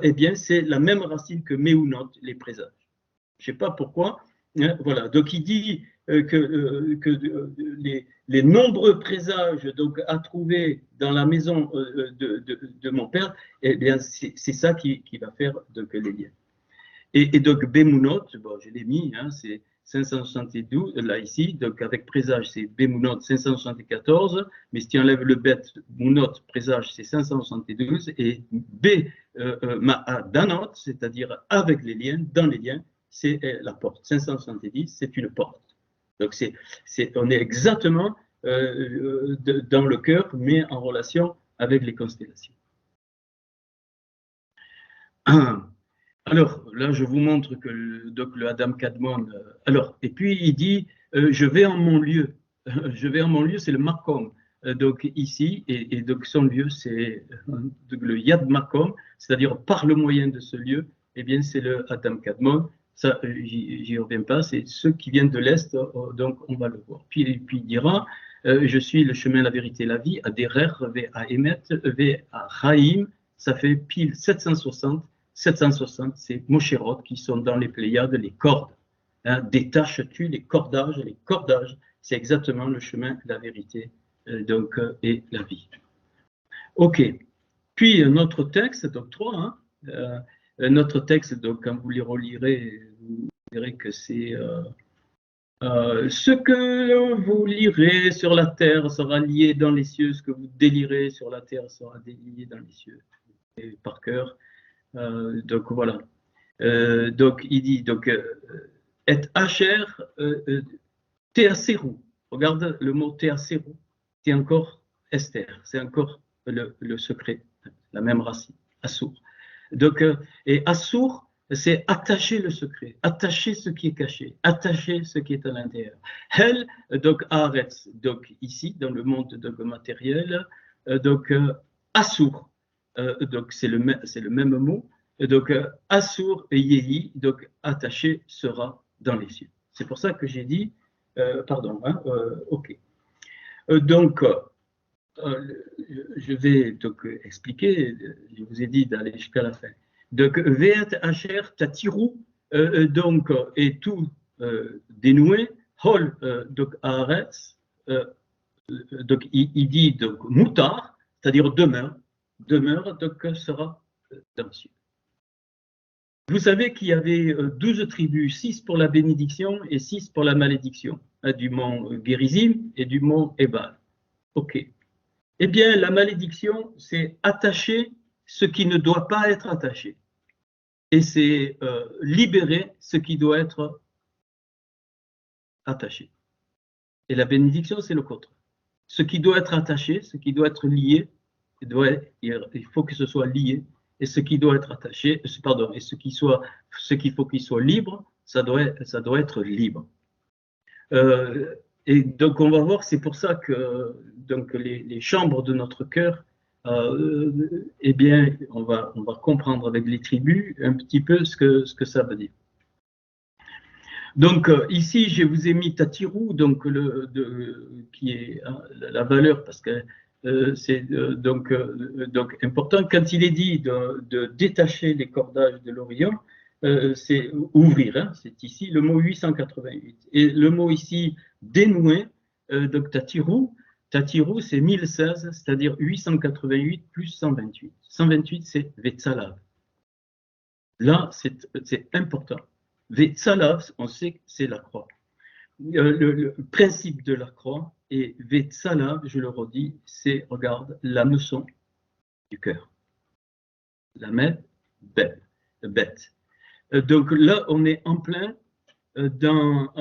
eh bien c'est la même racine que Meunot, les présages. Je ne sais pas pourquoi. Hein, voilà, donc il dit que les nombreux présages donc, à trouver dans la maison de mon père, eh bien c'est ça qui va faire donc, les liens. Et donc, Bemunot, bon, je l'ai mis, hein, c'est 572, là, ici, donc avec présage, c'est Bemunot 574, mais si tu enlèves le bet, Munot, présage, c'est 572, et Ma'adanot, c'est-à-dire avec les liens, dans les liens, c'est la porte. 570, c'est une porte. Donc, on est exactement dans le cœur, mais en relation avec les constellations. Alors, là, je vous montre que le Adam Kadmon. Alors, et puis il dit je vais en mon lieu. Je vais en mon lieu, c'est le Makom. Donc, ici, et donc son lieu, c'est le Yad Makom, c'est-à-dire par le moyen de ce lieu, eh bien, c'est le Adam Kadmon. Ça, j'y reviens pas, c'est ceux qui viennent de l'Est, donc on va le voir. Puis il dira je suis le chemin, la vérité, la vie, à Derer, à Emet, à Chaim, ça fait pile 760. 760, c'est Mosherot qui sont dans les Pléiades, les cordes. Hein, détaches-tu les cordages, c'est exactement le chemin, la vérité donc, et la vie. Ok. Puis notre texte, donc 3, hein, notre texte, donc quand vous les relirez, vous verrez que c'est ce que vous lirez sur la terre sera lié dans les cieux, ce que vous délirez sur la terre sera lié dans les cieux. Et par cœur. Donc voilà. Donc il dit donc et Asher Théaserou. Regarde le mot Théaserou. C'est encore Esther. C'est encore le secret, la même racine. Assour. Donc et Assour, c'est attacher le secret, attacher ce qui est caché, attacher ce qui est à l'intérieur. Hel donc Haaretz. Donc ici dans le monde donc matériel. Donc Assour. Donc c'est le même mot. Donc Assour et Yehi, donc attaché sera dans les cieux. C'est pour ça que j'ai dit, pardon, hein, ok. Donc je vais donc expliquer. Je vous ai dit d'aller jusqu'à la fin. Donc Ve'et Asher Tatirou, donc et tout dénoué. Hol donc Haaretz, donc il dit donc Moutar, c'est-à-dire demeure donc sera dans le ciel. Vous savez qu'il y avait 12 tribus, 6 pour la bénédiction et 6 pour la malédiction, hein, du mont Gérizim et du mont Ebal. Ok. Eh bien, la malédiction, c'est attacher ce qui ne doit pas être attaché. Et c'est libérer ce qui doit être attaché. Et la bénédiction, c'est le contraire. Ce qui doit être attaché, ce qui doit être lié, il faut que ce soit lié. et ce qui doit être attaché, pardon, et ce qu'il faut qu'il soit libre, ça doit être libre. Et donc on va voir, c'est pour ça que donc les chambres de notre cœur, eh bien, on va comprendre avec les tribus un petit peu ce que ça veut dire. Donc ici, je vous ai mis Tatirou, donc qui est la valeur, parce que c'est donc important. Quand il est dit de détacher les cordages de l'Orient, c'est ouvrir, hein, c'est ici le mot 888. Et le mot ici dénouer, donc Tatirou, c'est 1016, c'est-à-dire 888 plus 128. 128, c'est Vetsalav. Là, c'est important. Vetsalav, on sait que c'est la croix. Le principe de la croix, et Vetsalav, je le redis, c'est, regarde, l'hameçon du cœur. La main bête. Donc là, on est en plein dans,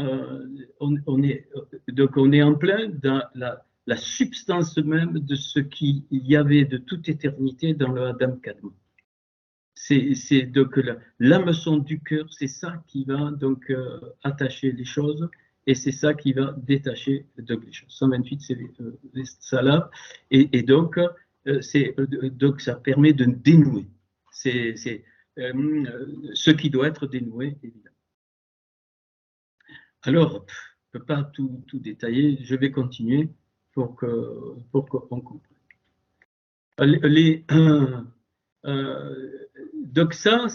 on est en plein dans la substance même de ce qu'il y avait de toute éternité dans le Adam Kadmon. C'est donc l'hameçon du cœur, c'est ça qui va donc attacher les choses et c'est ça qui va détacher donc les choses. 128, c'est ça là, et donc donc ça permet de dénouer. C'est ce qui doit être dénoué, évidemment. Alors, je ne peux pas tout détailler, je vais continuer pour qu'on comprenne. Donc ça,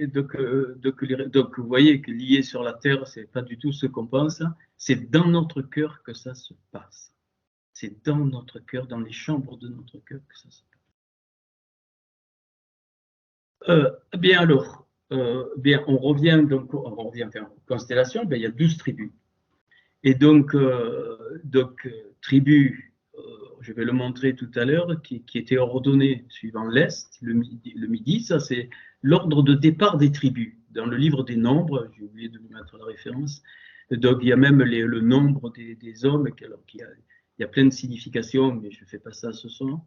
donc vous voyez que lié sur la terre, c'est pas du tout ce qu'on pense. C'est dans notre cœur que ça se passe. C'est dans notre cœur, dans les chambres de notre cœur que ça se passe. Bien alors, bien on revient vers constellation. Ben, il y a 12 tribus. Et donc tribus. Je vais le montrer tout à l'heure, qui était ordonné suivant l'Est, le midi, ça c'est l'ordre de départ des tribus. Dans le livre des nombres, j'ai oublié de vous mettre la référence, donc il y a même le nombre des hommes, alors il y a plein de significations, mais je ne fais pas ça ce soir.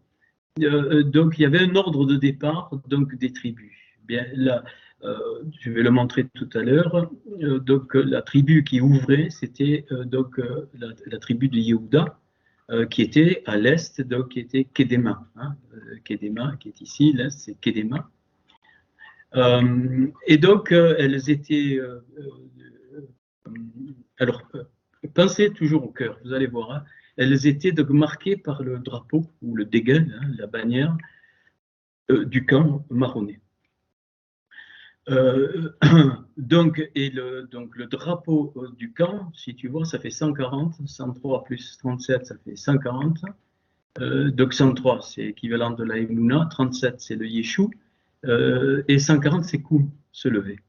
Donc il y avait un ordre de départ donc, des tribus. Bien, là, je vais le montrer tout à l'heure. Donc la tribu qui ouvrait, c'était la tribu de Yehuda, qui était à l'est, donc qui était Kedema. Hein, Kedema, qui est ici, l'est, c'est Kedema. Et donc, elles étaient. Alors, pensez toujours au cœur, vous allez voir. Hein, elles étaient donc marquées par le drapeau, ou le dégel, hein, la bannière, du camp marronné. Donc le drapeau du camp, si tu vois, ça fait 140, 103 plus 37, ça fait 140. Donc 103, c'est équivalent de la Emouna, 37, c'est le Yeshua, et 140, c'est Koum, se lever.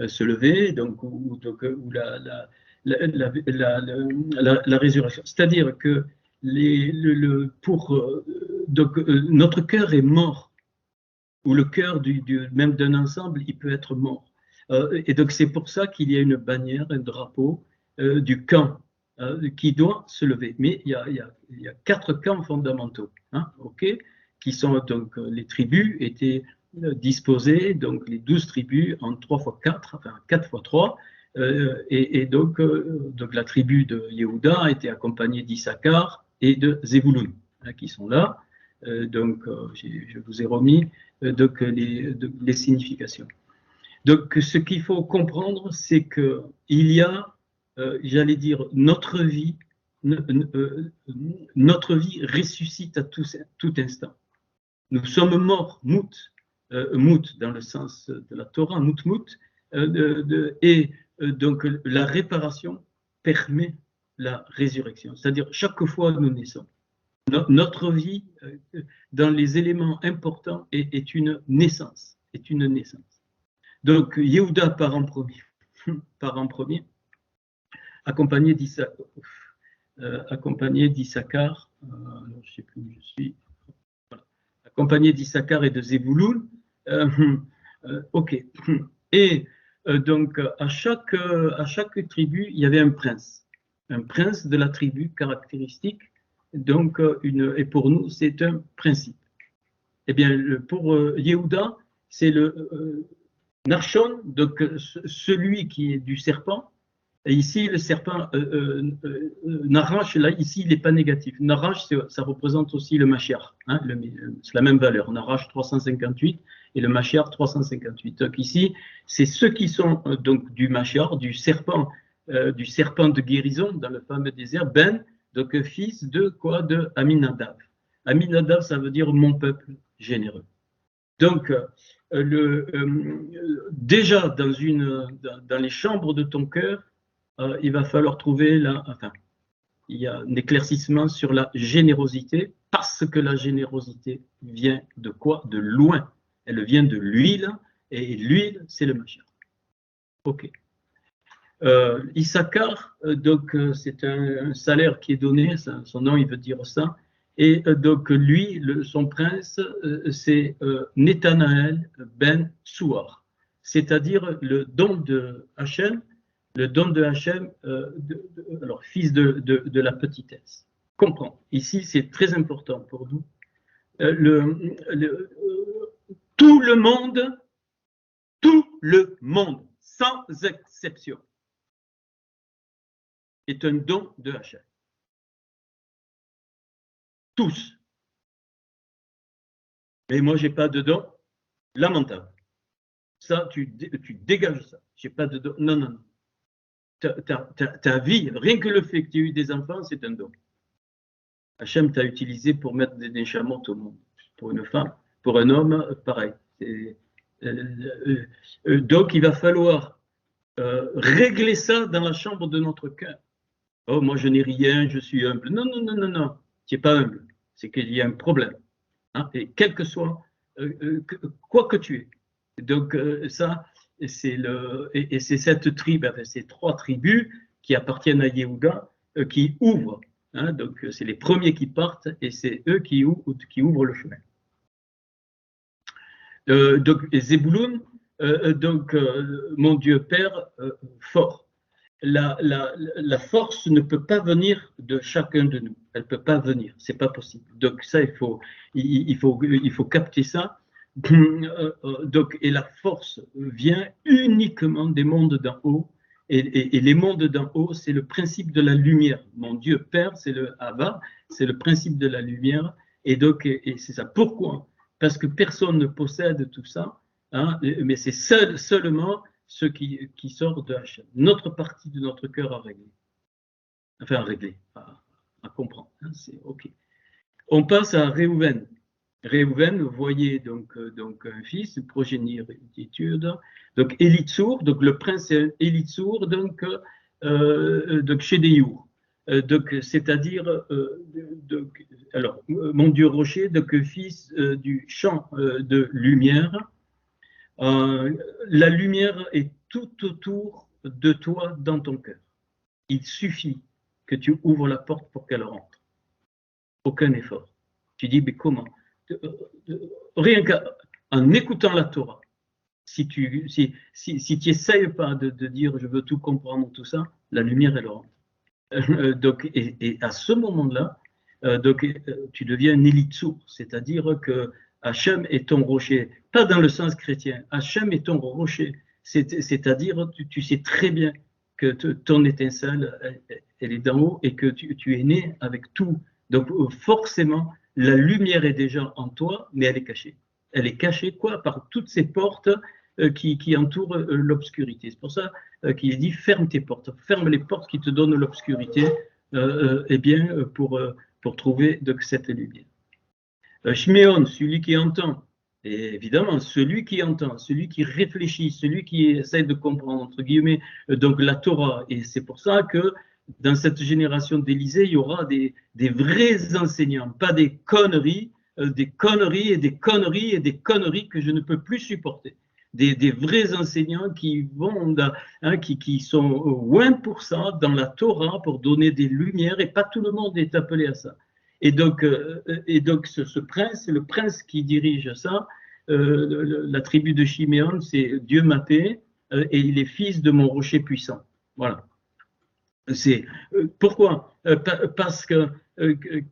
Se lever, donc, ou la résurrection. C'est-à-dire que notre cœur est mort, ou le cœur même d'un ensemble, il peut être mort. Et donc c'est pour ça qu'il y a une bannière, un drapeau du camp qui doit se lever. Mais il y a 4 camps fondamentaux, hein, okay, qui sont donc les tribus étaient disposées, donc les 12 tribus en 3 x 4, enfin 4 x 3, et donc la tribu de Yehuda était accompagnée d'Issachar et de Zébouloun, hein, qui sont là. Donc je vous ai remis donc les significations. Donc ce qu'il faut comprendre, c'est que il y a, j'allais dire, notre vie ressuscite à tout instant. Nous sommes morts, mout dans le sens de la Torah, mout, et donc la réparation permet la résurrection. C'est-à-dire chaque fois nous naissons. Notre vie, dans les éléments importants, est une naissance. Donc, Yehuda part en premier, accompagné d'Issachar, je ne sais plus où je suis, voilà. Accompagné d'Issachar et de Zébouloun. Ok. Et donc, à chaque tribu, il y avait un prince de la tribu caractéristique. Donc, et pour nous, c'est un principe. Eh bien, pour Yehuda, c'est le Narshon, donc celui qui est du serpent. Et ici, le serpent Narash, là, ici, il n'est pas négatif. Narash, ça représente aussi le Mashiach. Hein, c'est la même valeur. Narash 358 et le Mashiach 358. Donc ici, c'est ceux qui sont donc du Mashiach, du serpent de guérison dans le fameux désert, Ben, donc fils de quoi? De Aminadav. Aminadav, ça veut dire mon peuple généreux. Donc, déjà dans les chambres de ton cœur, il va falloir trouver il y a un éclaircissement sur la générosité, parce que la générosité vient de quoi? De loin. Elle vient de l'huile, et l'huile, c'est le Mashiach. Ok. Issachar, donc c'est un salaire qui est donné, son nom il veut dire ça, et donc lui, son prince, c'est Netanel ben Souar, c'est-à-dire le don de Hachem, alors fils de la petitesse. Comprends. Ici, c'est très important pour nous. Tout le monde, sans exception, est un don de Hachem. Tous. Mais moi, j'ai pas de don. Lamentable. Ça, tu dégages ça. J'ai pas de don. Non, non, non. Ta vie, rien que le fait que tu aies eu des enfants, c'est un don. Hachem t'a utilisé pour mettre des néchamotes au monde. Pour une femme, pour un homme, pareil. Donc, il va falloir régler ça dans la chambre de notre cœur. Oh, moi, je n'ai rien, je suis humble. Non, non, non, non, non. Tu n'es pas humble. C'est qu'il y a un problème. Hein, et quel que soit, quoi que tu es. Donc, ça, c'est cette tribu, enfin, ces trois tribus qui appartiennent à Yehuda, qui ouvrent. Hein, donc, c'est les premiers qui partent et c'est eux qui ouvrent le chemin. Donc, Zébouloun, mon Dieu Père, fort. La force ne peut pas venir de chacun de nous. Elle ne peut pas venir, c'est pas possible. Donc ça, il faut capter ça. Donc, et la force vient uniquement des mondes d'en haut. Et les mondes d'en haut, c'est le principe de la lumière. Mon Dieu Père, c'est le Hava, c'est le principe de la lumière. Et donc, et c'est ça. Pourquoi? Parce que personne ne possède tout ça, hein, mais c'est seulement ce qui sort de Hachem. Notre partie de notre cœur à régler. Enfin, à régler, à comprendre. Hein, c'est OK. On passe à Réhouven. Réhouven, vous voyez donc un fils, progéniture. Donc Élitsour, donc le prince Élitsour, donc chez Déiour. Donc, c'est-à-dire, alors, mon Dieu rocher, donc fils du champ de lumière. La lumière est tout autour de toi dans ton cœur. Il suffit que tu ouvres la porte pour qu'elle rentre. Aucun effort. Tu dis, mais comment? Rien qu'en écoutant la Torah, si tu n'essayes pas de dire je veux tout comprendre, tout ça, la lumière elle rentre. Donc, et à ce moment-là, tu deviens un élitsour, c'est-à-dire que Hachem est ton rocher, pas dans le sens chrétien, Hachem est ton rocher, c'est-à-dire tu sais très bien que ton étincelle, elle est d'en haut et que tu es né avec tout. Donc forcément, la lumière est déjà en toi, mais elle est cachée. Elle est cachée quoi? Par toutes ces portes qui entourent l'obscurité. C'est pour ça qu'il dit ferme tes portes, ferme les portes qui te donnent l'obscurité, pour trouver donc, cette lumière. Shméon, celui qui entend, et évidemment, celui qui entend, celui qui réfléchit, celui qui essaie de comprendre, entre guillemets, donc la Torah. Et c'est pour ça que dans cette génération d'Élysée, il y aura des vrais enseignants, pas des conneries et des conneries et des conneries que je ne peux plus supporter. Des vrais enseignants qui vont, qui sont loin pour ça, dans la Torah, pour donner des lumières, et pas tout le monde est appelé à ça. Et donc ce prince, le prince qui dirige ça, la tribu de Shiméon, c'est Dieu m'a paix, et il est fils de mon rocher puissant. Voilà. C'est pourquoi? Parce que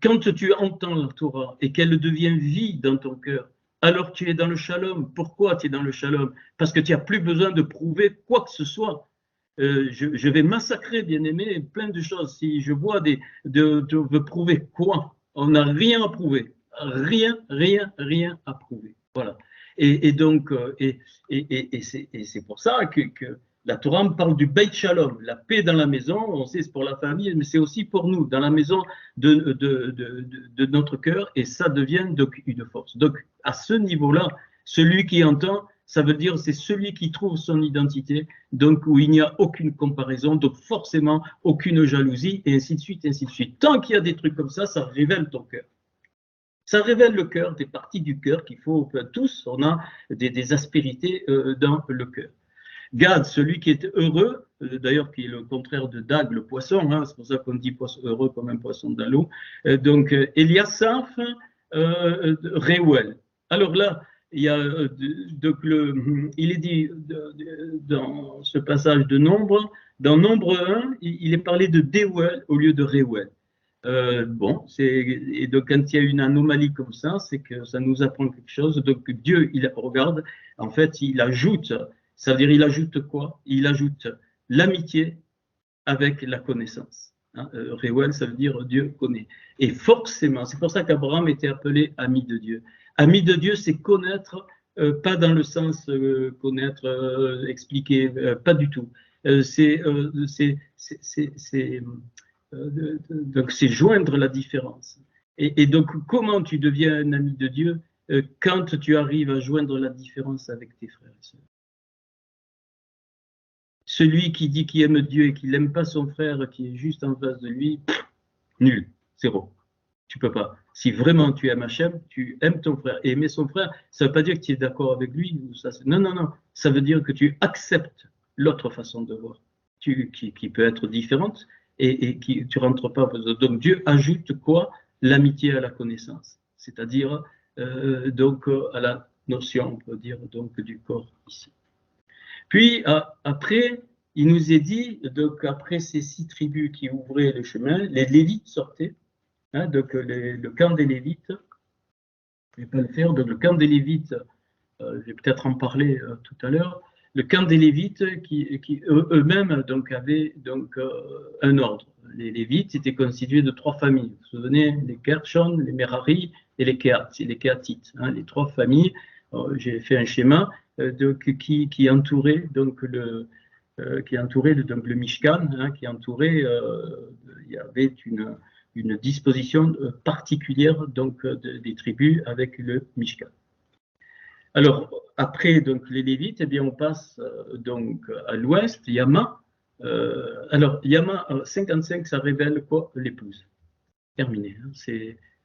quand tu entends la Torah et qu'elle devient vie dans ton cœur, alors tu es dans le shalom. Pourquoi tu es dans le shalom? Parce que tu n'as plus besoin de prouver quoi que ce soit. Je vais massacrer, bien aimé, plein de choses. Si je vois veux prouver quoi? On n'a rien à prouver. Rien, rien, rien à prouver. Voilà. Et donc, c'est pour ça que la Torah me parle du Beit Shalom, la paix dans la maison. On sait c'est pour la famille, mais c'est aussi pour nous, dans la maison de notre cœur, et ça devient donc une force. Donc, à ce niveau-là, celui qui entend, ça veut dire c'est celui qui trouve son identité, donc où il n'y a aucune comparaison, donc forcément aucune jalousie, et ainsi de suite, et ainsi de suite. Tant qu'il y a des trucs comme ça révèle ton cœur. Ça révèle le cœur, des parties du cœur qu'il faut, tous, on a des aspérités dans le cœur. Gad, celui qui est heureux, d'ailleurs qui est le contraire de Dag, le poisson, hein, c'est pour ça qu'on dit poisson heureux comme un poisson dans l'eau. Donc Eliasaph, Reuel. Alors là, il y a il est dit dans ce passage de Nombre, dans Nombre 1, il est parlé de Deuel au lieu de Reuel. Bon, et donc quand il y a une anomalie comme ça, c'est que ça nous apprend quelque chose. Donc Dieu, il regarde, en fait, il ajoute, ça veut dire il ajoute quoi? Il ajoute l'amitié avec la connaissance. Hein, Reuel, ça veut dire Dieu connaît. Et forcément, c'est pour ça qu'Abraham était appelé ami de Dieu. Ami de Dieu, c'est connaître, pas dans le sens connaître, expliquer, pas du tout. Donc c'est joindre la différence. Et donc comment tu deviens un ami de Dieu quand tu arrives à joindre la différence avec tes frères et sœurs? Celui qui dit qu'il aime Dieu et qu'il n'aime pas son frère qui est juste en face de lui, nul, zéro. Tu peux pas. Si vraiment tu aimes Hachem, tu aimes ton frère. Et aimer son frère, ça ne veut pas dire que tu es d'accord avec lui. Non, non, non. Ça veut dire que tu acceptes l'autre façon de voir, qui peut être différente et qui tu rentres pas. Donc Dieu ajoute quoi? L'amitié à la connaissance, c'est-à-dire donc à la notion, on peut dire donc du corps ici. Puis après, il nous est dit, donc après ces 6 tribus qui ouvraient le chemin, les Lévites sortaient. Hein, donc le camp des Lévites, je ne vais pas le faire, donc le camp des Lévites, je vais peut-être en parler tout à l'heure, le camp des Lévites qui eux-mêmes donc, avaient donc, un ordre. Les Lévites étaient constitués de 3 familles. Vous vous souvenez, les Gershon, les Merari et les Kéatites, hein, les 3 familles. J'ai fait un schéma donc, qui entourait donc le Mishkan, hein, qui entourait, il y avait une disposition particulière donc, des tribus avec le Mishkan. Alors, après donc, les Lévites, eh bien, on passe donc, à l'ouest, Yama. Alors, Yama 55, ça révèle quoi? L'épouse. Terminé. Hein,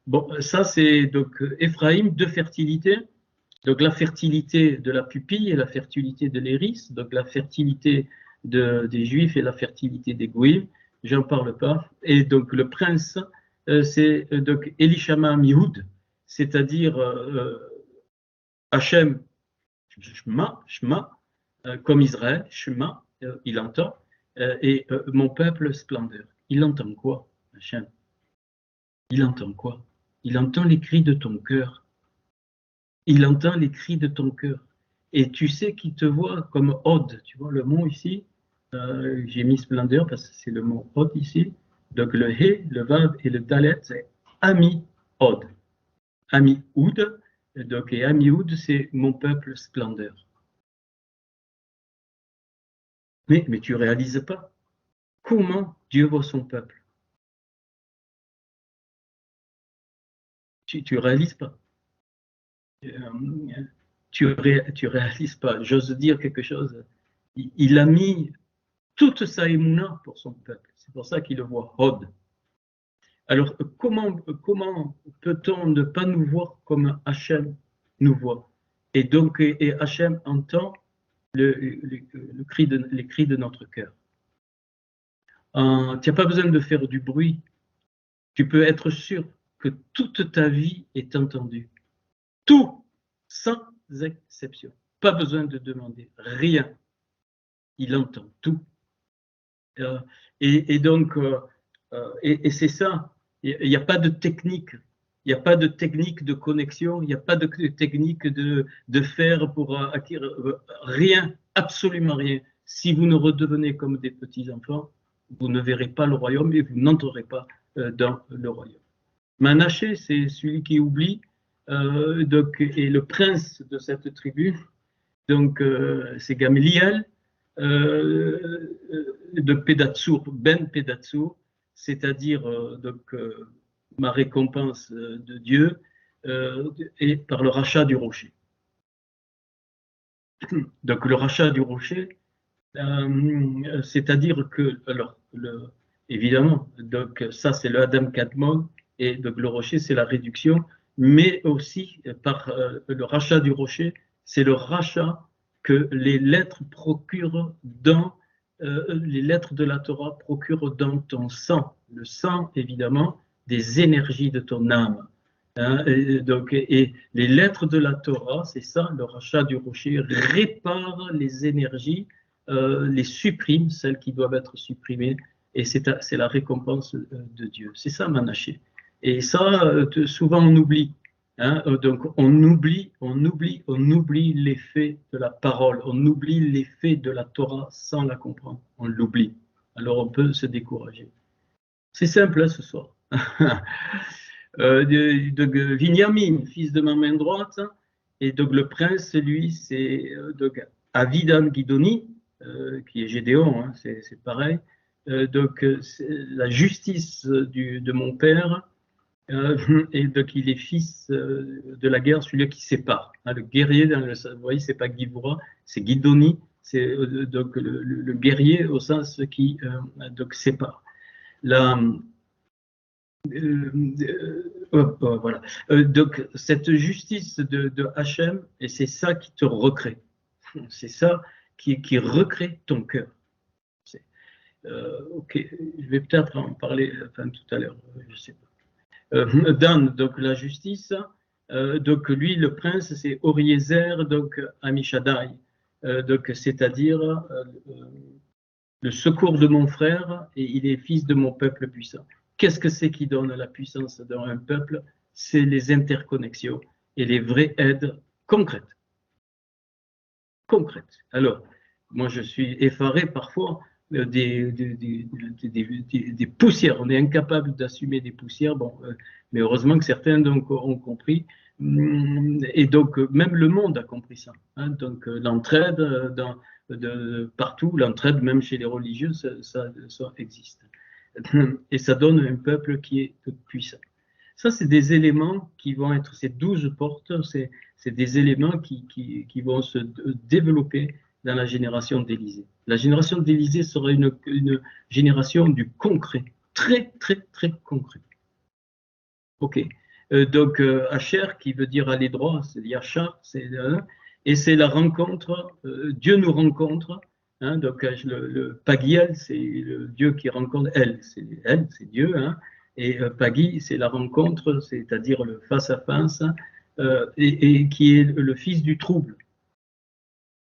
bon, ça, c'est donc Éphraïm de fertilité. Donc, la fertilité de la pupille et la fertilité de l'iris. Donc, la fertilité des Juifs et la fertilité des Goïms. J'en parle pas. Et donc, le prince, c'est donc Elishama Mihoud, c'est-à-dire Hachem, Shema, comme Israël, Shema, il entend, et mon peuple, splendeur. Il entend quoi, Hachem? Il entend quoi? Il entend les cris de ton cœur. Il entend les cris de ton cœur. Et tu sais qu'il te voit comme Od. Tu vois le mot ici? J'ai mis splendeur parce que c'est le mot Od ici. Donc le He, le Vav et le Dalet, c'est Ami Od. Ami Oud. Donc, et Amioud, c'est mon peuple splendeur. Mais tu ne réalises pas comment Dieu voit son peuple. Tu ne réalises pas. Tu réalises pas. J'ose dire quelque chose. Il a mis toute sa émouna pour son peuple. C'est pour ça qu'il le voit Hod. Alors, comment peut-on ne pas nous voir comme Hachem nous voit? Et donc, et Hachem entend les cris de notre cœur. Tu n'as pas besoin de faire du bruit. Tu peux être sûr que toute ta vie est entendue. Tout, sans exception. Pas besoin de demander. Rien. Il entend tout. Et donc, et c'est ça. Il n'y a pas de technique. Il n'y a pas de technique de connexion, il n'y a pas de technique de faire pour acquérir rien, absolument rien. Si vous ne redevenez comme des petits-enfants, vous ne verrez pas le royaume et vous n'entrerez pas dans le royaume. Manaché, c'est celui qui oublie, donc, et le prince de cette tribu, donc c'est Gamliel, de Pédatsur, Ben Pédatsur, c'est-à-dire donc ma récompense de Dieu et par le rachat du rocher. Donc le rachat du rocher, c'est-à-dire que, alors, évidemment, donc ça c'est le Adam Kadmon, et donc le rocher c'est la réduction, mais aussi par le rachat du rocher, c'est le rachat que les lettres procurent dans, les lettres de la Torah procurent dans ton sang. Le sang, évidemment, des énergies de ton âme. Hein, et les lettres de la Torah, c'est ça, le rachat du rocher répare les énergies, les supprime, celles qui doivent être supprimées, et c'est la récompense de Dieu. C'est ça, Manaché. Et ça, souvent on oublie. Hein, donc on oublie l'effet de la parole, on oublie l'effet de la Torah sans la comprendre. On l'oublie. Alors on peut se décourager. C'est simple hein, ce soir. De Binyamin, fils de ma main droite, et donc le prince, lui, c'est Avidan Guidoni, qui est Gédéon, hein, c'est pareil. Donc la justice de mon père, et donc il est fils de la guerre, celui qui sépare. Hein, le guerrier, vous voyez, c'est pas Giboura, c'est Guidoni, c'est donc le guerrier au sens qui donc sépare. La, voilà. Donc, cette justice de Hachem, et c'est ça qui te recrée. C'est ça qui recrée ton cœur. Ok, je vais peut-être en parler enfin, tout à l'heure, je sais pas. Dan, donc la justice, donc lui, le prince, c'est Oriezer, donc Amishadai, donc c'est-à-dire le secours de mon frère, et il est fils de mon peuple puissant. Qu'est-ce que c'est qui donne la puissance dans un peuple? C'est les interconnexions et les vraies aides concrètes. Concrètes. Alors, moi je suis effaré parfois des poussières. On est incapable d'assumer des poussières, bon, mais heureusement que certains donc, ont compris. Et donc, même le monde a compris ça. Hein, donc, l'entraide partout, l'entraide, même chez les religieux, ça existe. Et ça donne un peuple qui est puissant. Ça, c'est des éléments qui vont être, ces 12 portes, c'est des éléments qui vont se développer dans la génération d'Élysée. La génération d'Élysée sera une génération du concret, très, très, très concret. Ok. Donc, Asher, qui veut dire aller droit, c'est Yachar, et c'est la rencontre, Dieu nous rencontre. Hein, donc, le Pagiel, c'est le Dieu qui rencontre elle, c'est Dieu. Hein, et Pagi, c'est la rencontre, c'est-à-dire le face-à-face, et qui est le fils du trouble.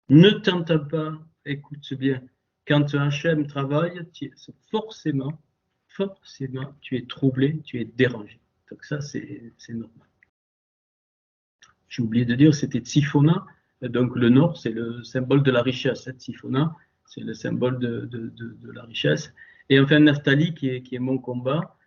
Ne t'entends pas, écoute bien, quand Hachem travaille, forcément, tu es troublé, tu es dérangé. Donc ça, c'est normal. J'ai oublié de dire, c'était Tsifona. Donc le nord, c'est le symbole de la richesse. Tsifona, c'est le symbole de la richesse. Et enfin, Naphtali, qui est mon combat.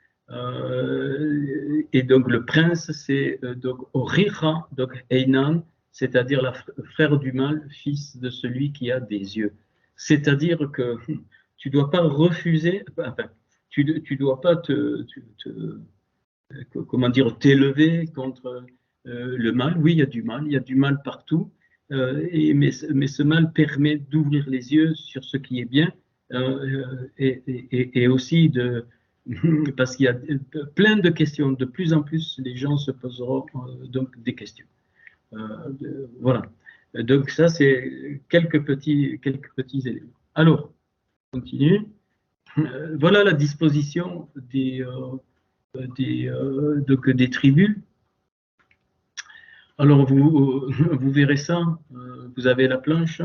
Et donc le prince, c'est donc Oricha, donc Einan, c'est-à-dire le frère du mal, fils de celui qui a des yeux. C'est-à-dire que tu ne dois pas refuser, enfin, tu ne dois pas comment dire, t'élever contre le mal. Oui, il y a du mal partout, mais ce mal permet d'ouvrir les yeux sur ce qui est bien et aussi parce qu'il y a plein de questions. De plus en plus, les gens se poseront donc des questions. Voilà. Donc ça, c'est quelques petits éléments. Alors, on continue. Voilà la disposition des tribus. Alors, vous verrez ça, vous avez la planche.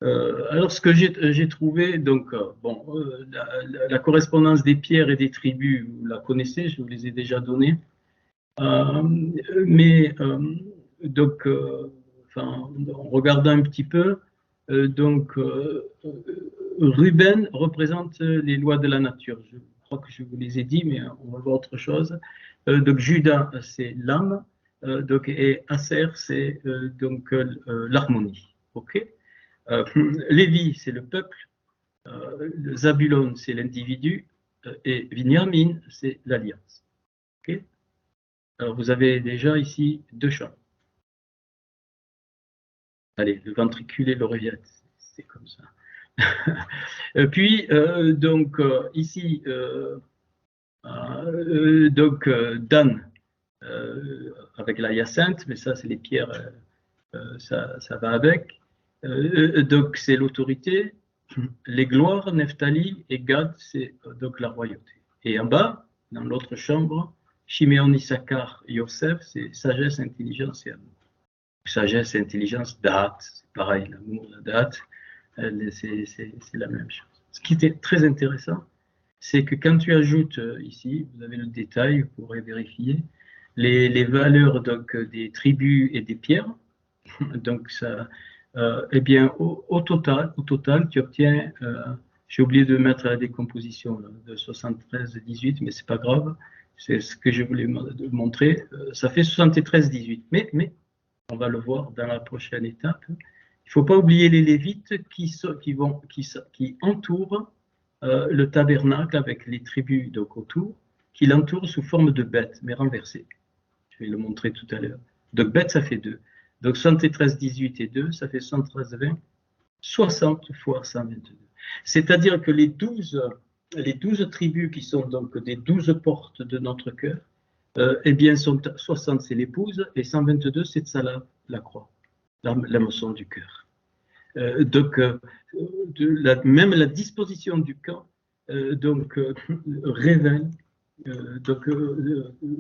Alors, ce que j'ai trouvé, donc, bon, la correspondance des pierres et des tribus, vous la connaissez, je vous les ai déjà données. Donc, enfin, en regardant un petit peu, Ruben représente les lois de la nature. Je crois que je vous les ai dit, mais on va voir autre chose. Donc, Judas, c'est l'âme, et Aser, c'est l'harmonie. Ok. Lévi, c'est le peuple. Zabulon, c'est l'individu. Et Binyamin, c'est l'alliance. Ok. Alors, vous avez déjà ici deux champs. Allez, le ventricule et l'oreillette, c'est comme ça. Puis, ici, Dan, avec la hyacinthe, mais ça, c'est les pierres, ça va avec. Donc, c'est l'autorité. Les gloires, Nephtali et Gad, c'est donc la royauté. Et en bas, dans l'autre chambre, Shiméon, Issachar, Yosef, c'est sagesse, intelligence et amour. Sagesse et intelligence, date, c'est pareil, l'amour, la date, c'est la même chose. Ce qui était très intéressant, c'est que quand tu ajoutes ici, vous avez le détail, vous pourrez vérifier, les valeurs donc, des tribus et des pierres, donc ça, eh bien, au total, tu obtiens, j'ai oublié de mettre la décomposition là, de 73-18, mais c'est pas grave, c'est ce que je voulais montrer, ça fait 73-18, mais on va le voir dans la prochaine étape. Il ne faut pas oublier les Lévites qui entourent le tabernacle avec les tribus donc autour, qui l'entourent sous forme de bêtes, mais renversées. Je vais le montrer tout à l'heure. Donc bêtes, ça fait 2. Donc 73, 18 et 2, ça fait 113, 20, 60 fois 122. C'est-à-dire que les 12 tribus qui sont donc des 12 portes de notre cœur, eh bien, 60 c'est l'épouse et 122 c'est Tsalah, la croix, la moisson du cœur. Même la disposition du camp révèle,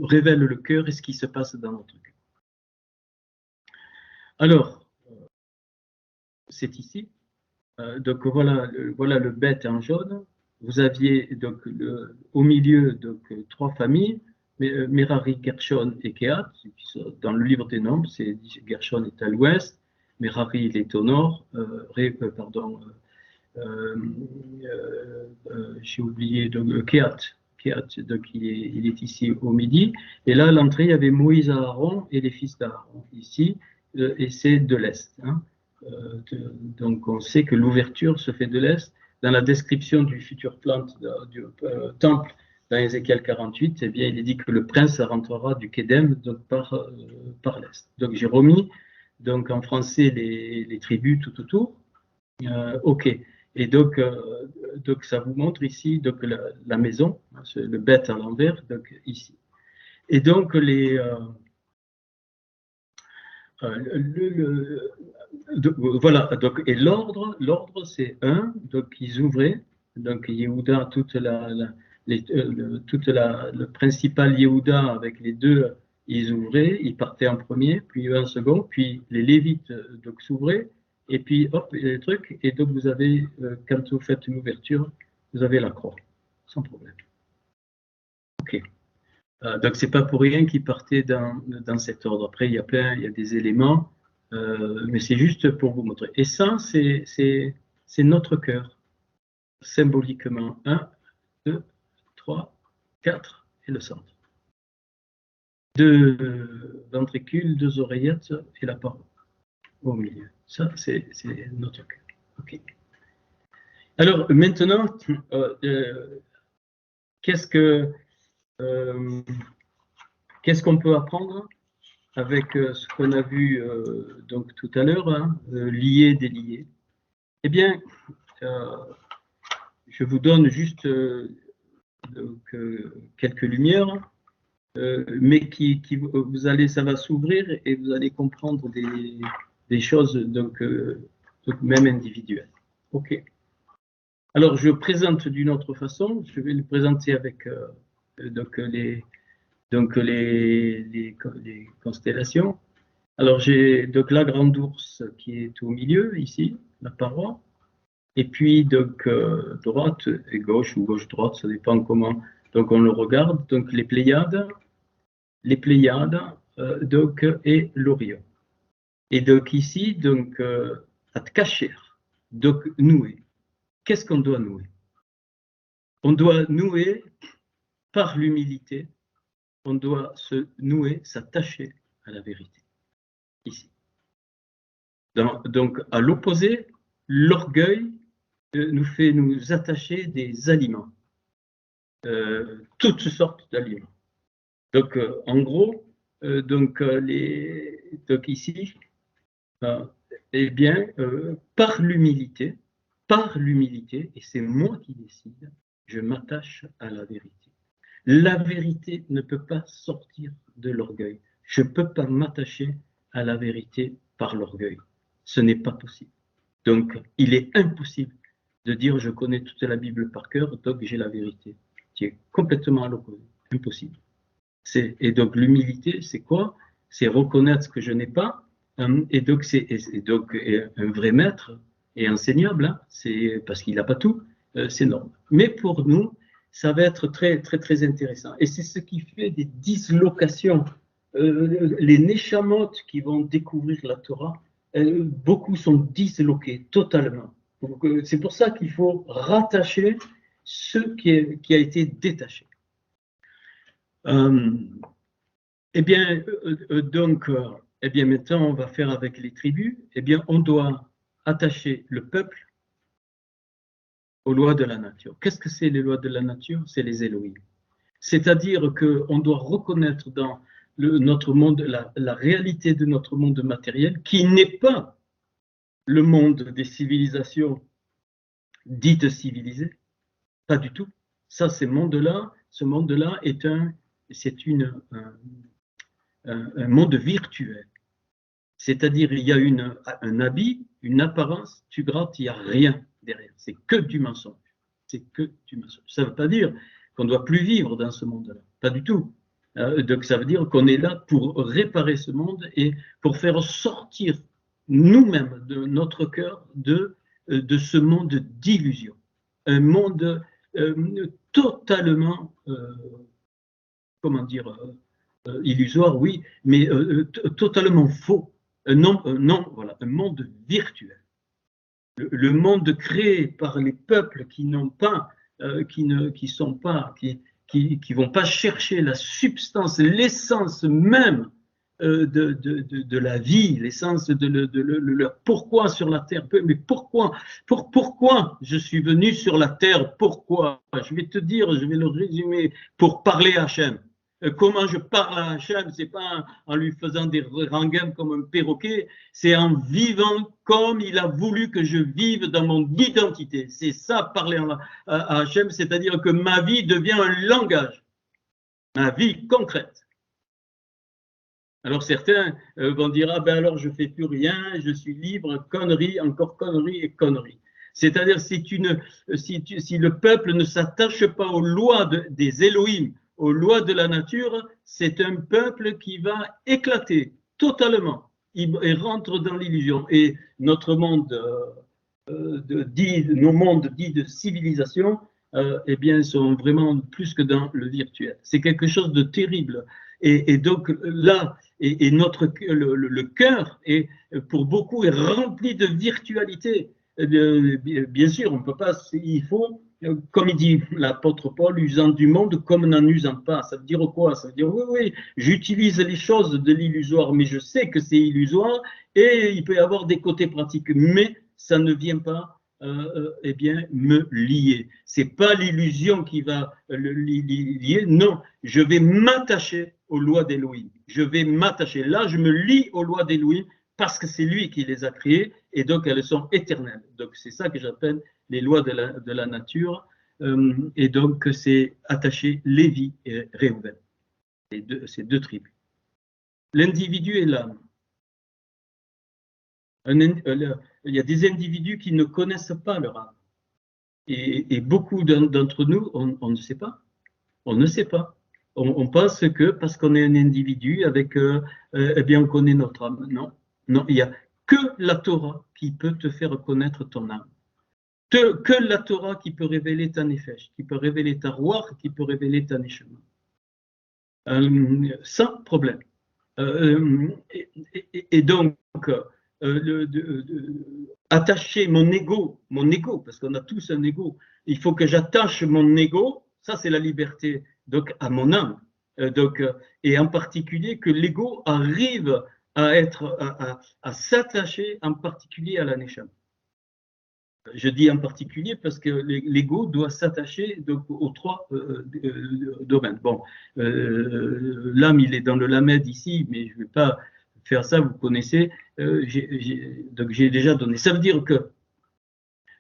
révèle le cœur et ce qui se passe dans notre cœur. Alors, c'est ici. Donc voilà le bête en jaune. Vous aviez donc au milieu donc trois familles. Merari, Gershon et Kehat, dans le livre des nombres, c'est Gershon est à l'ouest, Merari il est au nord, j'ai oublié donc Kehat, donc il est ici au midi, et là à l'entrée il y avait Moïse, Aaron et les fils d'Aaron ici, et c'est de l'est. Hein. Donc on sait que l'ouverture se fait de l'est. Dans la description du futur plan du temple, dans Ézéchiel 48, eh bien, il est dit que le prince rentrera du Kédem donc par l'est. Donc j'ai remis donc, en français les tribus tout autour. OK. Et donc ça vous montre ici donc, la maison, le bête à l'envers, donc ici. Et donc voilà, donc, et l'ordre c'est 1, donc ils ouvraient, donc Yehuda, le principal Yehuda avec les deux, ils ouvraient, ils partaient en premier, puis en second, puis les Lévites donc s'ouvraient, et puis hop, les trucs, et donc vous avez, quand vous faites une ouverture, vous avez la croix, sans problème. Ok. Donc c'est pas pour rien qu'ils partaient dans cet ordre. Après, il y a des éléments, mais c'est juste pour vous montrer. Et ça, c'est notre cœur, symboliquement. 1, 2, 3, 4 et le centre. 2 ventricules, 2 oreillettes et la parole au milieu. Ça, c'est notre cœur. Okay. Alors maintenant, qu'est-ce qu'on peut apprendre avec ce qu'on a vu donc tout à l'heure, hein, lié, délié? Eh bien, je vous donne juste quelques lumières, mais ça va s'ouvrir et vous allez comprendre des choses donc même individuelles. Ok. Alors, je présente d'une autre façon. Je vais le présenter avec les constellations. Alors, j'ai donc la grande ours qui est au milieu, ici, la paroi. Et puis, donc, droite et gauche, ou gauche-droite, ça dépend comment. Donc, on le regarde. Donc, les Pléiades, les Pléiades donc, et l'Orion. Et donc ici, donc, à Tkacher, donc nouer. Qu'est-ce qu'on doit nouer? On doit nouer par l'humilité, on doit se nouer, s'attacher à la vérité, ici. Donc, à l'opposé, l'orgueil nous fait nous attacher des aliments, toutes sortes d'aliments. Donc, en gros, donc ici, eh bien, par l'humilité, et c'est moi qui décide, je m'attache à la vérité. La vérité ne peut pas sortir de l'orgueil. Je ne peux pas m'attacher à la vérité par l'orgueil. Ce n'est pas possible. Donc, il est impossible de dire je connais toute la Bible par cœur, donc j'ai la vérité. C'est complètement à l'opposé. Impossible. Et donc, l'humilité, c'est quoi? C'est reconnaître ce que je n'ai pas. Et donc, c'est un vrai maître et enseignable, hein, c'est parce qu'il n'a pas tout, c'est normal. Mais pour nous, ça va être très, très, très intéressant. Et c'est ce qui fait des dislocations. Les Neshamot qui vont découvrir la Torah, beaucoup sont disloqués totalement. C'est pour ça qu'il faut rattacher ce qui a été détaché. Eh bien, maintenant, on va faire avec les tribus. Eh bien, on doit attacher le peuple aux lois de la nature. Qu'est-ce que c'est les lois de la nature? C'est les Elohim. C'est-à-dire qu'on doit reconnaître dans notre monde, la réalité de notre monde matériel, qui n'est pas le monde des civilisations dites civilisées, pas du tout. Ça, ce monde-là est un monde virtuel. C'est-à-dire, il y a un habit, une apparence, tu grattes, il n'y a rien derrière. C'est que du mensonge. C'est que du mensonge. Ça ne veut pas dire qu'on ne doit plus vivre dans ce monde-là. Pas du tout. Donc, ça veut dire qu'on est là pour réparer ce monde et pour faire sortir nous-mêmes de notre cœur de ce monde d'illusion. Un monde totalement, comment dire, illusoire, oui, mais totalement faux. Voilà, un monde virtuel. Le monde créé par les peuples qui n'ont pas, qui vont pas chercher la substance, l'essence même de la vie, l'essence de leur pourquoi sur la terre. Mais pourquoi je suis venu sur la terre? Pourquoi? Je vais te dire, je vais le résumer pour parler à Hachem. Comment je parle à Hachem, c'est pas en lui faisant des rengaines comme un perroquet, c'est en vivant comme il a voulu que je vive dans mon identité. C'est ça, parler à Hachem, c'est-à-dire que ma vie devient un langage, ma vie concrète. Alors certains vont dire, ah ben alors je fais plus rien, je suis libre, connerie, encore connerie et connerie. C'est-à-dire si le peuple ne s'attache pas aux lois des Elohim, aux lois de la nature, c'est un peuple qui va éclater totalement. Il rentre dans l'illusion. Et notre monde, nos mondes dits de civilisation, eh bien, sont vraiment plus que dans le virtuel. C'est quelque chose de terrible. Et donc là, le cœur, pour beaucoup, est rempli de virtualité. Bien sûr, on peut pas, il faut, comme il dit l'apôtre Paul, usant du monde comme n'en usant pas. Ça veut dire quoi? Ça veut dire, oui, j'utilise les choses de l'illusoire, mais je sais que c'est illusoire et il peut y avoir des côtés pratiques, mais ça ne vient pas eh bien, me lier. C'est pas l'illusion qui va le lier, non, je vais m'attacher aux lois d'Elohim. Je vais m'attacher. Là, je me lie aux lois d'Elohim parce que c'est lui qui les a créées et donc elles sont éternelles. Donc c'est ça que j'appelle les lois de la nature. Et donc c'est attacher Lévi et Réhouven, ces deux tribus. L'individu et l'âme. Il y a des individus qui ne connaissent pas leur âme. Et beaucoup d'entre nous, on ne sait pas. On ne sait pas. On pense que parce qu'on est un individu avec, eh bien, on connaît notre âme. Non, non, il n'y a que la Torah qui peut te faire connaître ton âme. Que la Torah qui peut révéler ta nefesh, qui peut révéler ta roar, qui peut révéler ta neshama. sans problème. Et donc, attacher mon ego, parce qu'on a tous un ego, il faut que j'attache mon ego, ça c'est la liberté, donc à mon âme, et en particulier que l'ego arrive à s'attacher en particulier à la neshama. Je dis en particulier parce que l'ego doit s'attacher aux trois domaines. Bon, l'âme, il est dans le lamed ici, mais je ne vais pas faire ça, vous connaissez. Donc j'ai déjà donné. Ça veut dire que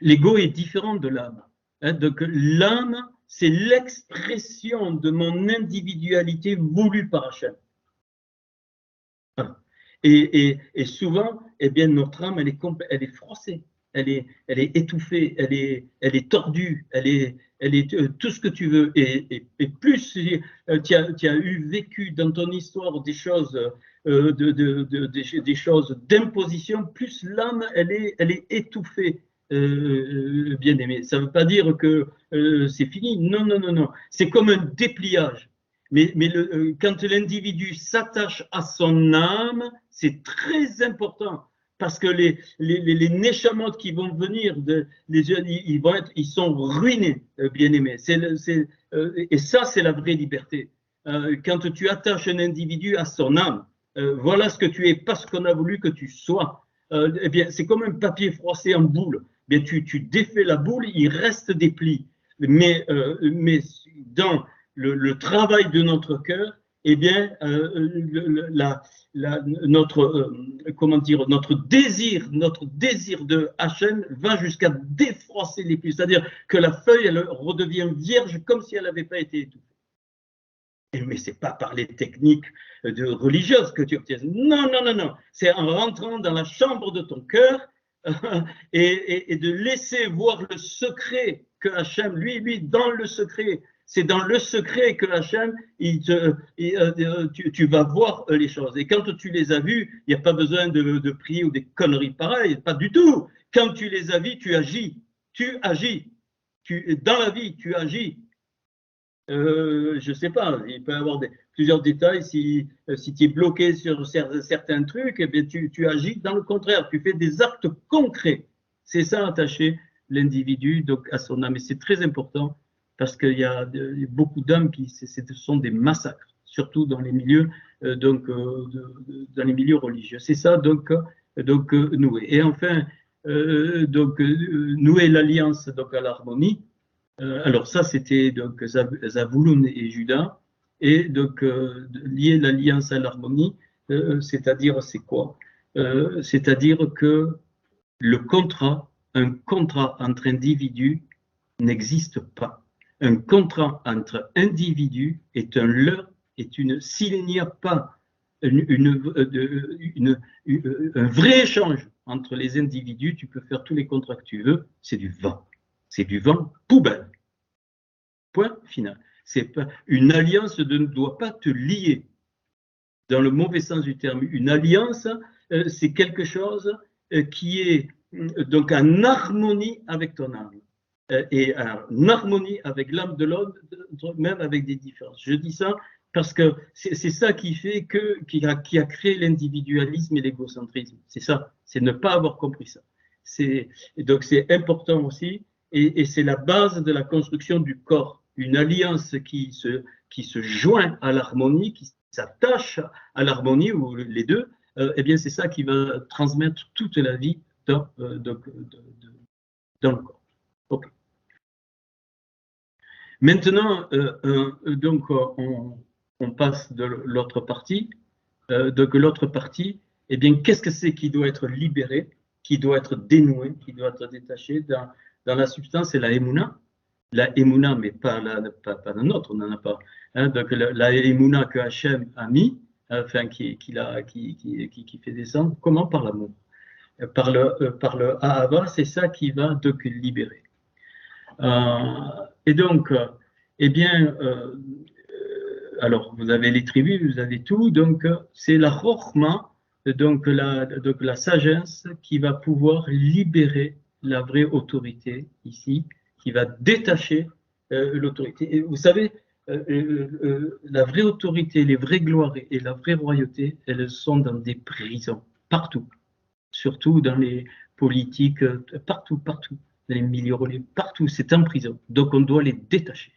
l'ego est différent de l'âme. Hein, donc l'âme, c'est l'expression de mon individualité voulue par Hachem. Voilà. Et souvent, eh bien, notre âme, elle est froissée. Elle est étouffée, elle est tordue, elle est tout ce que tu veux. Et plus tu as eu vécu dans ton histoire des choses, des choses d'imposition, plus l'âme, elle est étouffée, bien aimé. Ça ne veut pas dire que c'est fini. Non, non, non, non. C'est comme un dépliage. Mais quand l'individu s'attache à son âme, c'est très important. Parce que les neshamot qui vont venir, ils sont ruinés, bien-aimés. Et ça, c'est la vraie liberté. Quand tu attaches un individu à son âme, voilà ce que tu es, pas ce qu'on a voulu que tu sois. Eh bien, c'est comme un papier froissé en boule. Bien, tu défais la boule, il reste des plis. Mais dans le travail de notre cœur, eh bien, notre désir de Hachem va jusqu'à défroisser les plis. C'est-à-dire que la feuille, elle redevient vierge comme si elle n'avait pas été étouffée. Mais ce n'est pas par les techniques religieuses que tu obtiens. Non, non, non, non. C'est en rentrant dans la chambre de ton cœur et de laisser voir le secret que Hachem, lui, dans le secret, c'est dans le secret que Hachem, tu vas voir les choses. Et quand tu les as vues, il n'y a pas besoin de prier ou des conneries pareilles, pas du tout. Quand tu les as vues, tu agis. Tu agis. Dans la vie, tu agis. Je ne sais pas, il peut y avoir plusieurs détails. Si tu es bloqué sur certains trucs, eh bien, tu agis dans le contraire. Tu fais des actes concrets. C'est ça, attacher l'individu à son âme. Et c'est très important. Parce qu'il y a beaucoup d'hommes ce sont des massacres, surtout dans les milieux, dans les milieux religieux. C'est ça, donc nouer. Et enfin, nouer l'alliance à l'harmonie. Alors ça, c'était donc Zavouloun et Judas, et donc lier l'alliance à l'harmonie, c'est-à-dire c'est quoi? C'est-à-dire que un contrat entre individus n'existe pas. Un contrat entre individus est un leurre, s'il n'y a pas un vrai échange entre les individus, tu peux faire tous les contrats que tu veux, c'est du vent. C'est du vent poubelle. Point final. Une alliance ne doit pas te lier. Dans le mauvais sens du terme, une alliance, c'est quelque chose qui est donc en harmonie avec ton âme. Et en harmonie avec l'âme de l'autre, même avec des différences. Je dis ça parce que c'est ça qui a créé l'individualisme et l'égocentrisme. C'est ça, c'est ne pas avoir compris ça. Donc c'est important aussi, et c'est la base de la construction du corps. Une alliance qui se joint à l'harmonie, qui s'attache à l'harmonie, ou les deux, eh bien c'est ça qui va transmettre toute la vie dans le corps. Okay. Maintenant, donc on passe de l'autre partie. Donc l'autre partie, eh bien, qu'est-ce que c'est qui doit être libéré, qui doit être dénoué, qui doit être détaché dans la substance? C'est la émouna. La émouna, mais pas la nôtre, on n'en a pas. Hein, donc la émouna que Hachem a mis, enfin qui fait descendre, comment? Par l'amour. Par le Ahava, c'est ça qui va donc libérer. Et donc, eh bien, alors vous avez les tribus, vous avez tout, donc c'est la Chokhma, donc la sagesse qui va pouvoir libérer la vraie autorité ici, qui va détacher l'autorité. Et vous savez, la vraie autorité, les vraies gloires et la vraie royauté, elles sont dans des prisons, partout, surtout dans les politiques, partout, partout, dans les milieux religieux, partout, c'est en prison. Donc on doit les détacher.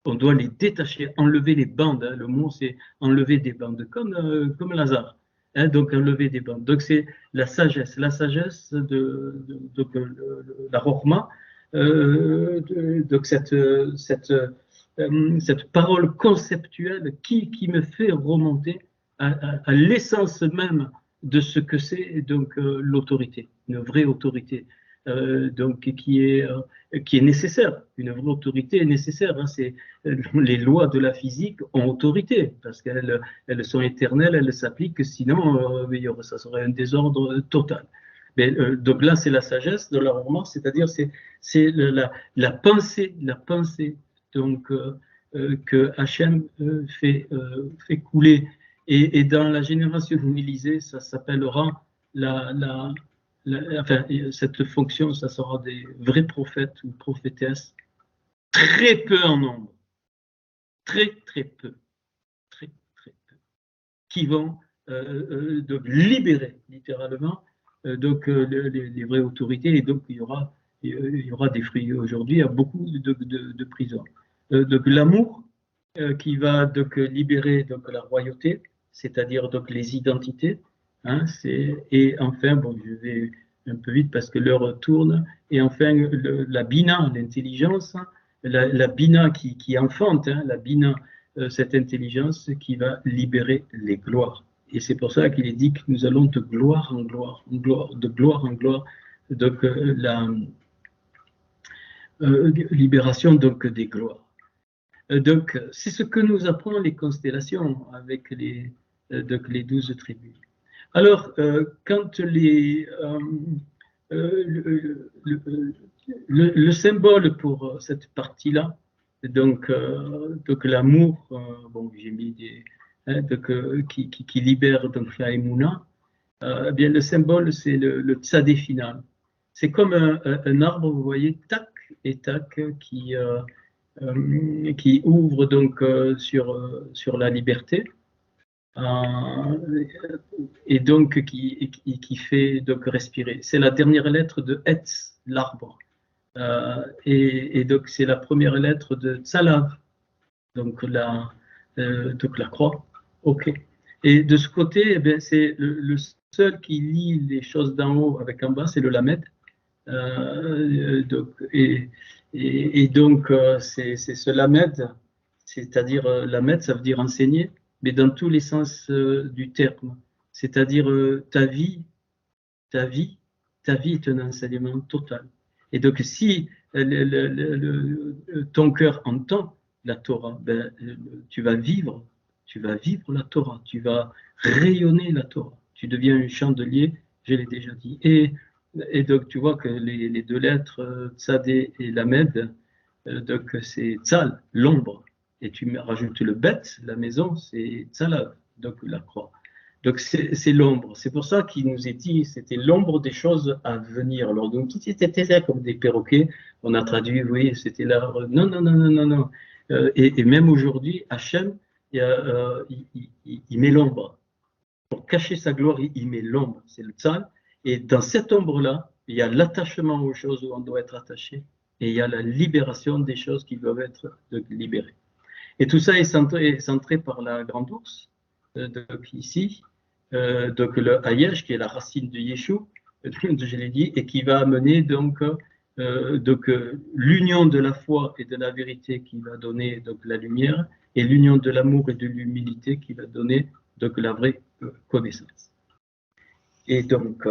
On doit les détacher, enlever les bandes. Hein. Le mot, c'est enlever des bandes, comme Lazare. Hein, donc, enlever des bandes. Donc, c'est la sagesse de la Rorma. Donc, cette parole conceptuelle qui me fait remonter à l'essence même de ce que c'est donc l'autorité, une vraie autorité, donc qui est nécessaire. Une vraie autorité est nécessaire. Hein, c'est les lois de la physique ont autorité parce qu'elles sont éternelles, elles s'appliquent. Sinon, ça serait un désordre total. Mais, donc là, c'est la sagesse de la romance, c'est-à-dire c'est la pensée donc que Hachem fait couler. Et dans la génération de l'Élysée, ça s'appellera enfin, cette fonction, ça sera des vrais prophètes ou prophétesses, très peu en nombre, très peu, très peu, qui vont donc libérer littéralement les vraies autorités. Et donc il y aura des fruits. Aujourd'hui, il y a beaucoup de prisons. Donc l'amour qui va donc libérer donc la royauté, c'est-à-dire donc les identités. Hein, et enfin, bon, je vais un peu vite parce que l'heure tourne. Et enfin, la bina, l'intelligence, la bina qui enfante, hein, la bina, cette intelligence qui va libérer les gloires. Et c'est pour ça qu'il est dit que nous allons de gloire en gloire, de gloire en gloire. Donc la libération donc des gloires. Donc, c'est ce que nous apprennent les constellations avec donc les 12 tribus. Alors, quand le symbole pour cette partie-là, donc l'amour, bon, j'ai mis des, hein, donc, qui libère donc la Emouna, eh bien le symbole c'est le tzadé final. C'est comme un arbre, vous voyez, tac et tac, qui ouvre donc sur la liberté et donc qui fait donc respirer. C'est la dernière lettre de Etz, l'arbre. Et donc c'est la première lettre de Tzalav, donc la croix. Ok. Et de ce côté, eh c'est le seul qui lie les choses d'en haut avec en bas, c'est le Lamed. Donc, et donc, c'est ce Lamed, c'est-à-dire Lamed, ça veut dire enseigner, mais dans tous les sens du terme. C'est-à-dire ta vie, ta vie est un enseignement total. Et donc, si ton cœur entend la Torah, ben, tu vas vivre la Torah, tu vas rayonner la Torah. Tu deviens un chandelier, je l'ai déjà dit. Et donc, tu vois que les deux lettres, Tzadé et Lamed, donc c'est Tzal, l'ombre. Et tu rajoutes le Bet, la maison, c'est Tzalav, donc la croix. Donc c'est l'ombre. C'est pour ça qu'il nous est dit, c'était l'ombre des choses à venir. Alors, donc, tout était là comme des perroquets. On a traduit, oui, c'était là. Non, non, non, non, non, non. Et même aujourd'hui, Hachem, il met l'ombre. Pour cacher sa gloire, il met l'ombre. C'est le tzal. Et dans cette ombre-là, il y a l'attachement aux choses où on doit être attaché. Et il y a la libération des choses qui doivent être libérées. Et tout ça est centré par la grande ours, donc ici, donc le Hayesh, qui est la racine de Yeshua, je l'ai dit, et qui va amener donc l'union de la foi et de la vérité qui va donner donc la lumière, et l'union de l'amour et de l'humilité qui va donner donc la vraie connaissance. Et donc,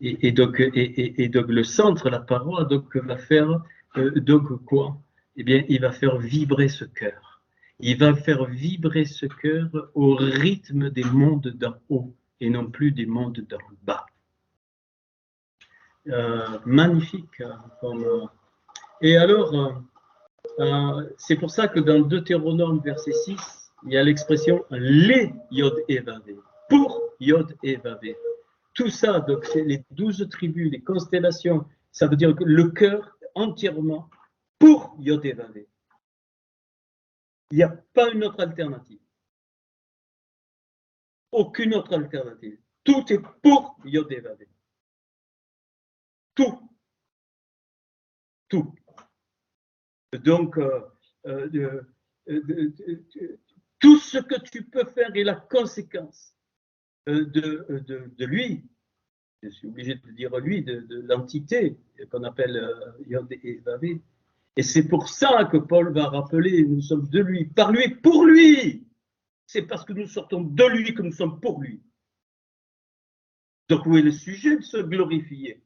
donc le centre, la paroi, donc va faire donc quoi? Eh bien, il va faire vibrer ce cœur. Il va faire vibrer ce cœur au rythme des mondes d'en haut et non plus des mondes d'en bas. Magnifique. Et alors, c'est pour ça que dans Deutéronome, verset 6, il y a l'expression les Yod et Vavé, pour Yod et Vavé. Tout ça, donc c'est les 12 tribus, les constellations, ça veut dire que le cœur entièrement pour Yod et Vavé. Il n'y a pas une autre alternative. Aucune autre alternative. Tout est pour Yod-Hé-Vav-Hé. Tout. Tout. Donc, tout ce que tu peux faire est la conséquence de lui. Je suis obligé de dire lui, de l'entité qu'on appelle Yod-Hé-Vav-Hé. Et c'est pour ça que Paul va rappeler, nous sommes de lui, par lui, pour lui. C'est parce que nous sortons de lui que nous sommes pour lui. Donc où est le sujet de se glorifier?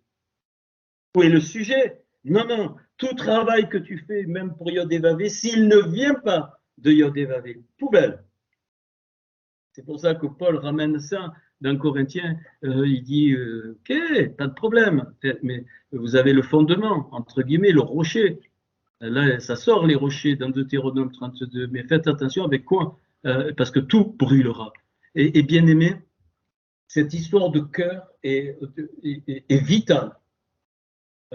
Où est le sujet? Non, non, tout travail que tu fais, même pour Yod-Hé-Vav-Hé, s'il ne vient pas de Yod-Hé-Vav-Hé, poubelle. C'est pour ça que Paul ramène ça dans Corinthiens. Il dit, ok, pas de problème, mais vous avez le fondement, entre guillemets, le rocher. Là, ça sort les rochers dans Deutéronome 32, mais faites attention avec quoi? Parce que tout brûlera. Et bien aimé, cette histoire de cœur est vitale.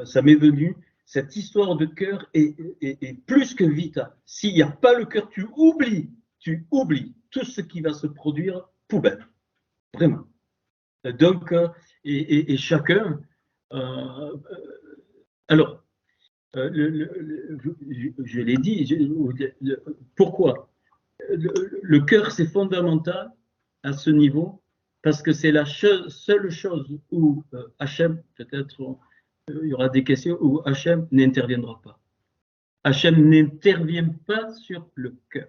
Ça m'est venu, cette histoire de cœur est plus que vitale. S'il n'y a pas le cœur, tu oublies tout ce qui va se produire, poubelle. Vraiment. Donc, et chacun. Alors, je l'ai dit, pourquoi? Le cœur, c'est fondamental à ce niveau, parce que c'est la seule chose où Hachem, peut-être il y aura des questions, où Hachem n'interviendra pas. Hachem n'intervient pas sur le cœur.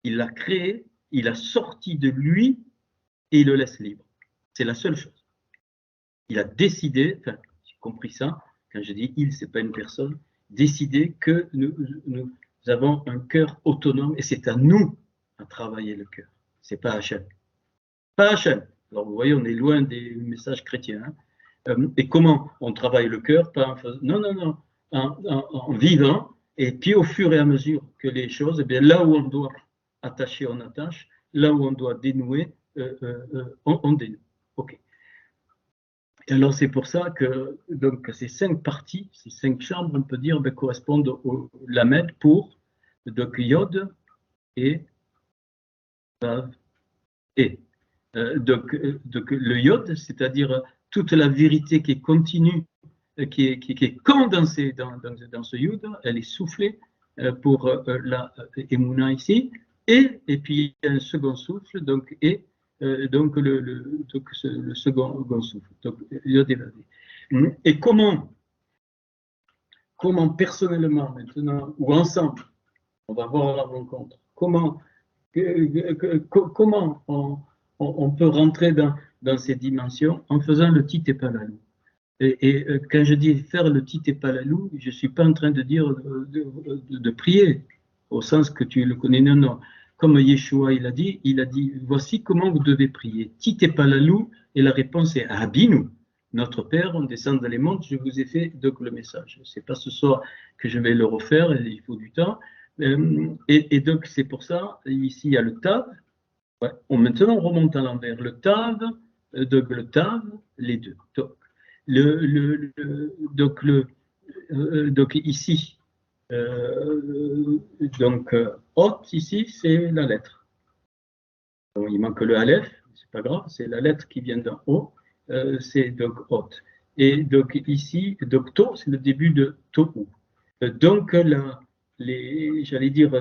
Il l'a créé, il a sorti de lui et il le laisse libre. C'est la seule chose. Il a décidé, enfin, j'ai compris ça, quand je dis il, c'est pas une personne, décidé que nous avons un cœur autonome et c'est à nous à travailler le cœur. C'est pas Hachem. Pas Hachem. Alors vous voyez, on est loin des messages chrétiens. Hein. Et comment on travaille le cœur? Pas en faisant, non, non, non, en vivant. Et puis au fur et à mesure que les choses, eh bien, là où on doit attacher, on attache. Là où on doit dénouer, on dénoue. Ok. Et alors c'est pour ça que donc, ces 5 parties, ces 5 chambres, on peut dire, ben, correspondent au lamed pour donc Yod et Vav et. Donc le Yod, c'est-à-dire toute la vérité qui est continue, qui est condensée dans ce Yod, elle est soufflée pour la Emouna ici, et puis il y a un second souffle, donc et donc le second souffle, donc Yod et Vav. Et comment personnellement maintenant, ou ensemble, on va voir la rencontre, comment on peut rentrer dans ces dimensions en faisant le Tit et Palalou. Et quand je dis faire le Tit et Palalou, je ne suis pas en train de dire de prier, au sens que tu le connais, non, non. Comme Yeshua, il a dit, voici comment vous devez prier. Tit et Palalou, et la réponse est Abinu. Notre Père, on descend dans les monts, je vous ai fait donc le message. Ce n'est pas ce soir que je vais le refaire, il faut du temps. Et donc, c'est pour ça, ici, il y a le Tav. Ouais. Maintenant, on remonte à l'envers. Le Tav, donc le Tav, les deux. Donc ici, Hot, ici, c'est la lettre. Donc, il manque le Aleph, c'est pas grave, c'est la lettre qui vient d'en haut, c'est donc Hot. Et donc ici, donc To, c'est le début de Tohu. Donc, j'allais dire,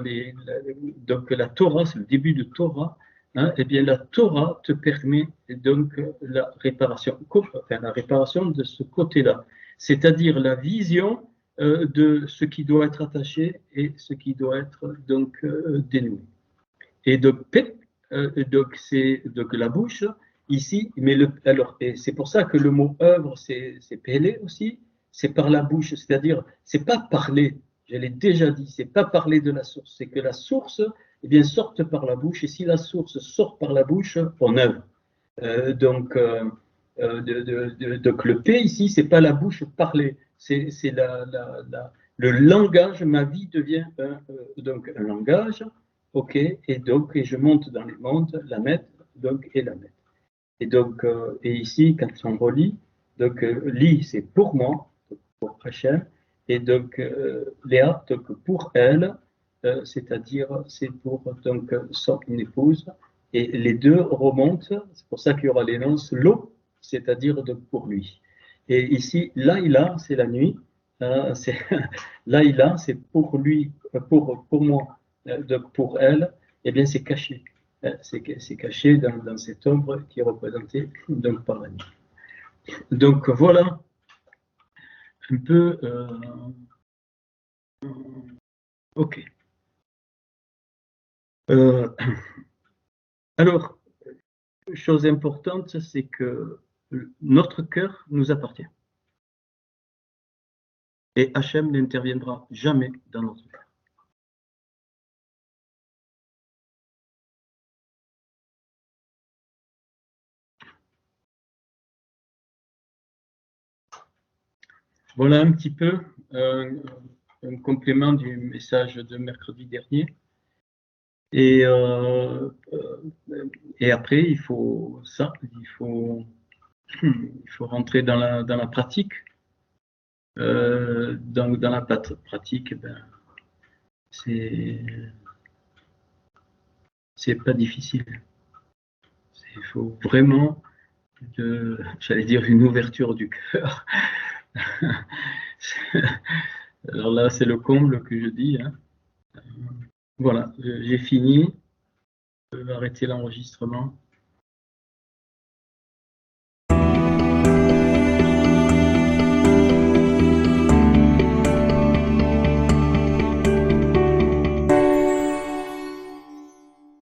donc la Torah, c'est le début de Torah. Hein, eh bien, la Torah te permet donc la réparation de ce côté-là, c'est-à-dire la vision de ce qui doit être attaché et ce qui doit être donc dénoué. Et donc, c'est donc la bouche ici, mais alors, et c'est pour ça que le mot œuvre, c'est pélé aussi, c'est par la bouche, c'est-à-dire, c'est pas parler, je l'ai déjà dit, c'est pas parler de la source, c'est que la source, eh bien, sorte par la bouche, et si la source sort par la bouche, on œuvre. Donc le P ici, c'est pas la bouche parler, c'est le langage, ma vie devient donc un langage, ok, et donc et je monte dans les mondes, la mettre, donc et la mettre. Et donc, et ici, quand on relit, donc li, c'est pour moi, pour Hachem, et donc Léa, donc pour elle, c'est-à-dire c'est pour donc son épouse, et les deux remontent, c'est pour ça qu'il y aura l'énonce l'eau, c'est-à-dire pour lui. Et ici, Laïla, c'est la nuit, Laïla, c'est pour lui, pour moi, donc pour elle, eh bien c'est caché. C'est caché dans cette ombre qui est représentée donc par la nuit. Donc voilà un peu. Ok. Alors, chose importante, c'est que notre cœur nous appartient. Et Hachem n'interviendra jamais dans notre cœur. Voilà un petit peu un complément du message de mercredi dernier. Et après, il faut rentrer dans la pratique. Donc, dans la pratique, ben, c'est pas difficile. Il faut vraiment, j'allais dire, une ouverture du cœur. Alors là, c'est le comble que je dis. Hein. Voilà, j'ai fini. Je vais arrêter l'enregistrement.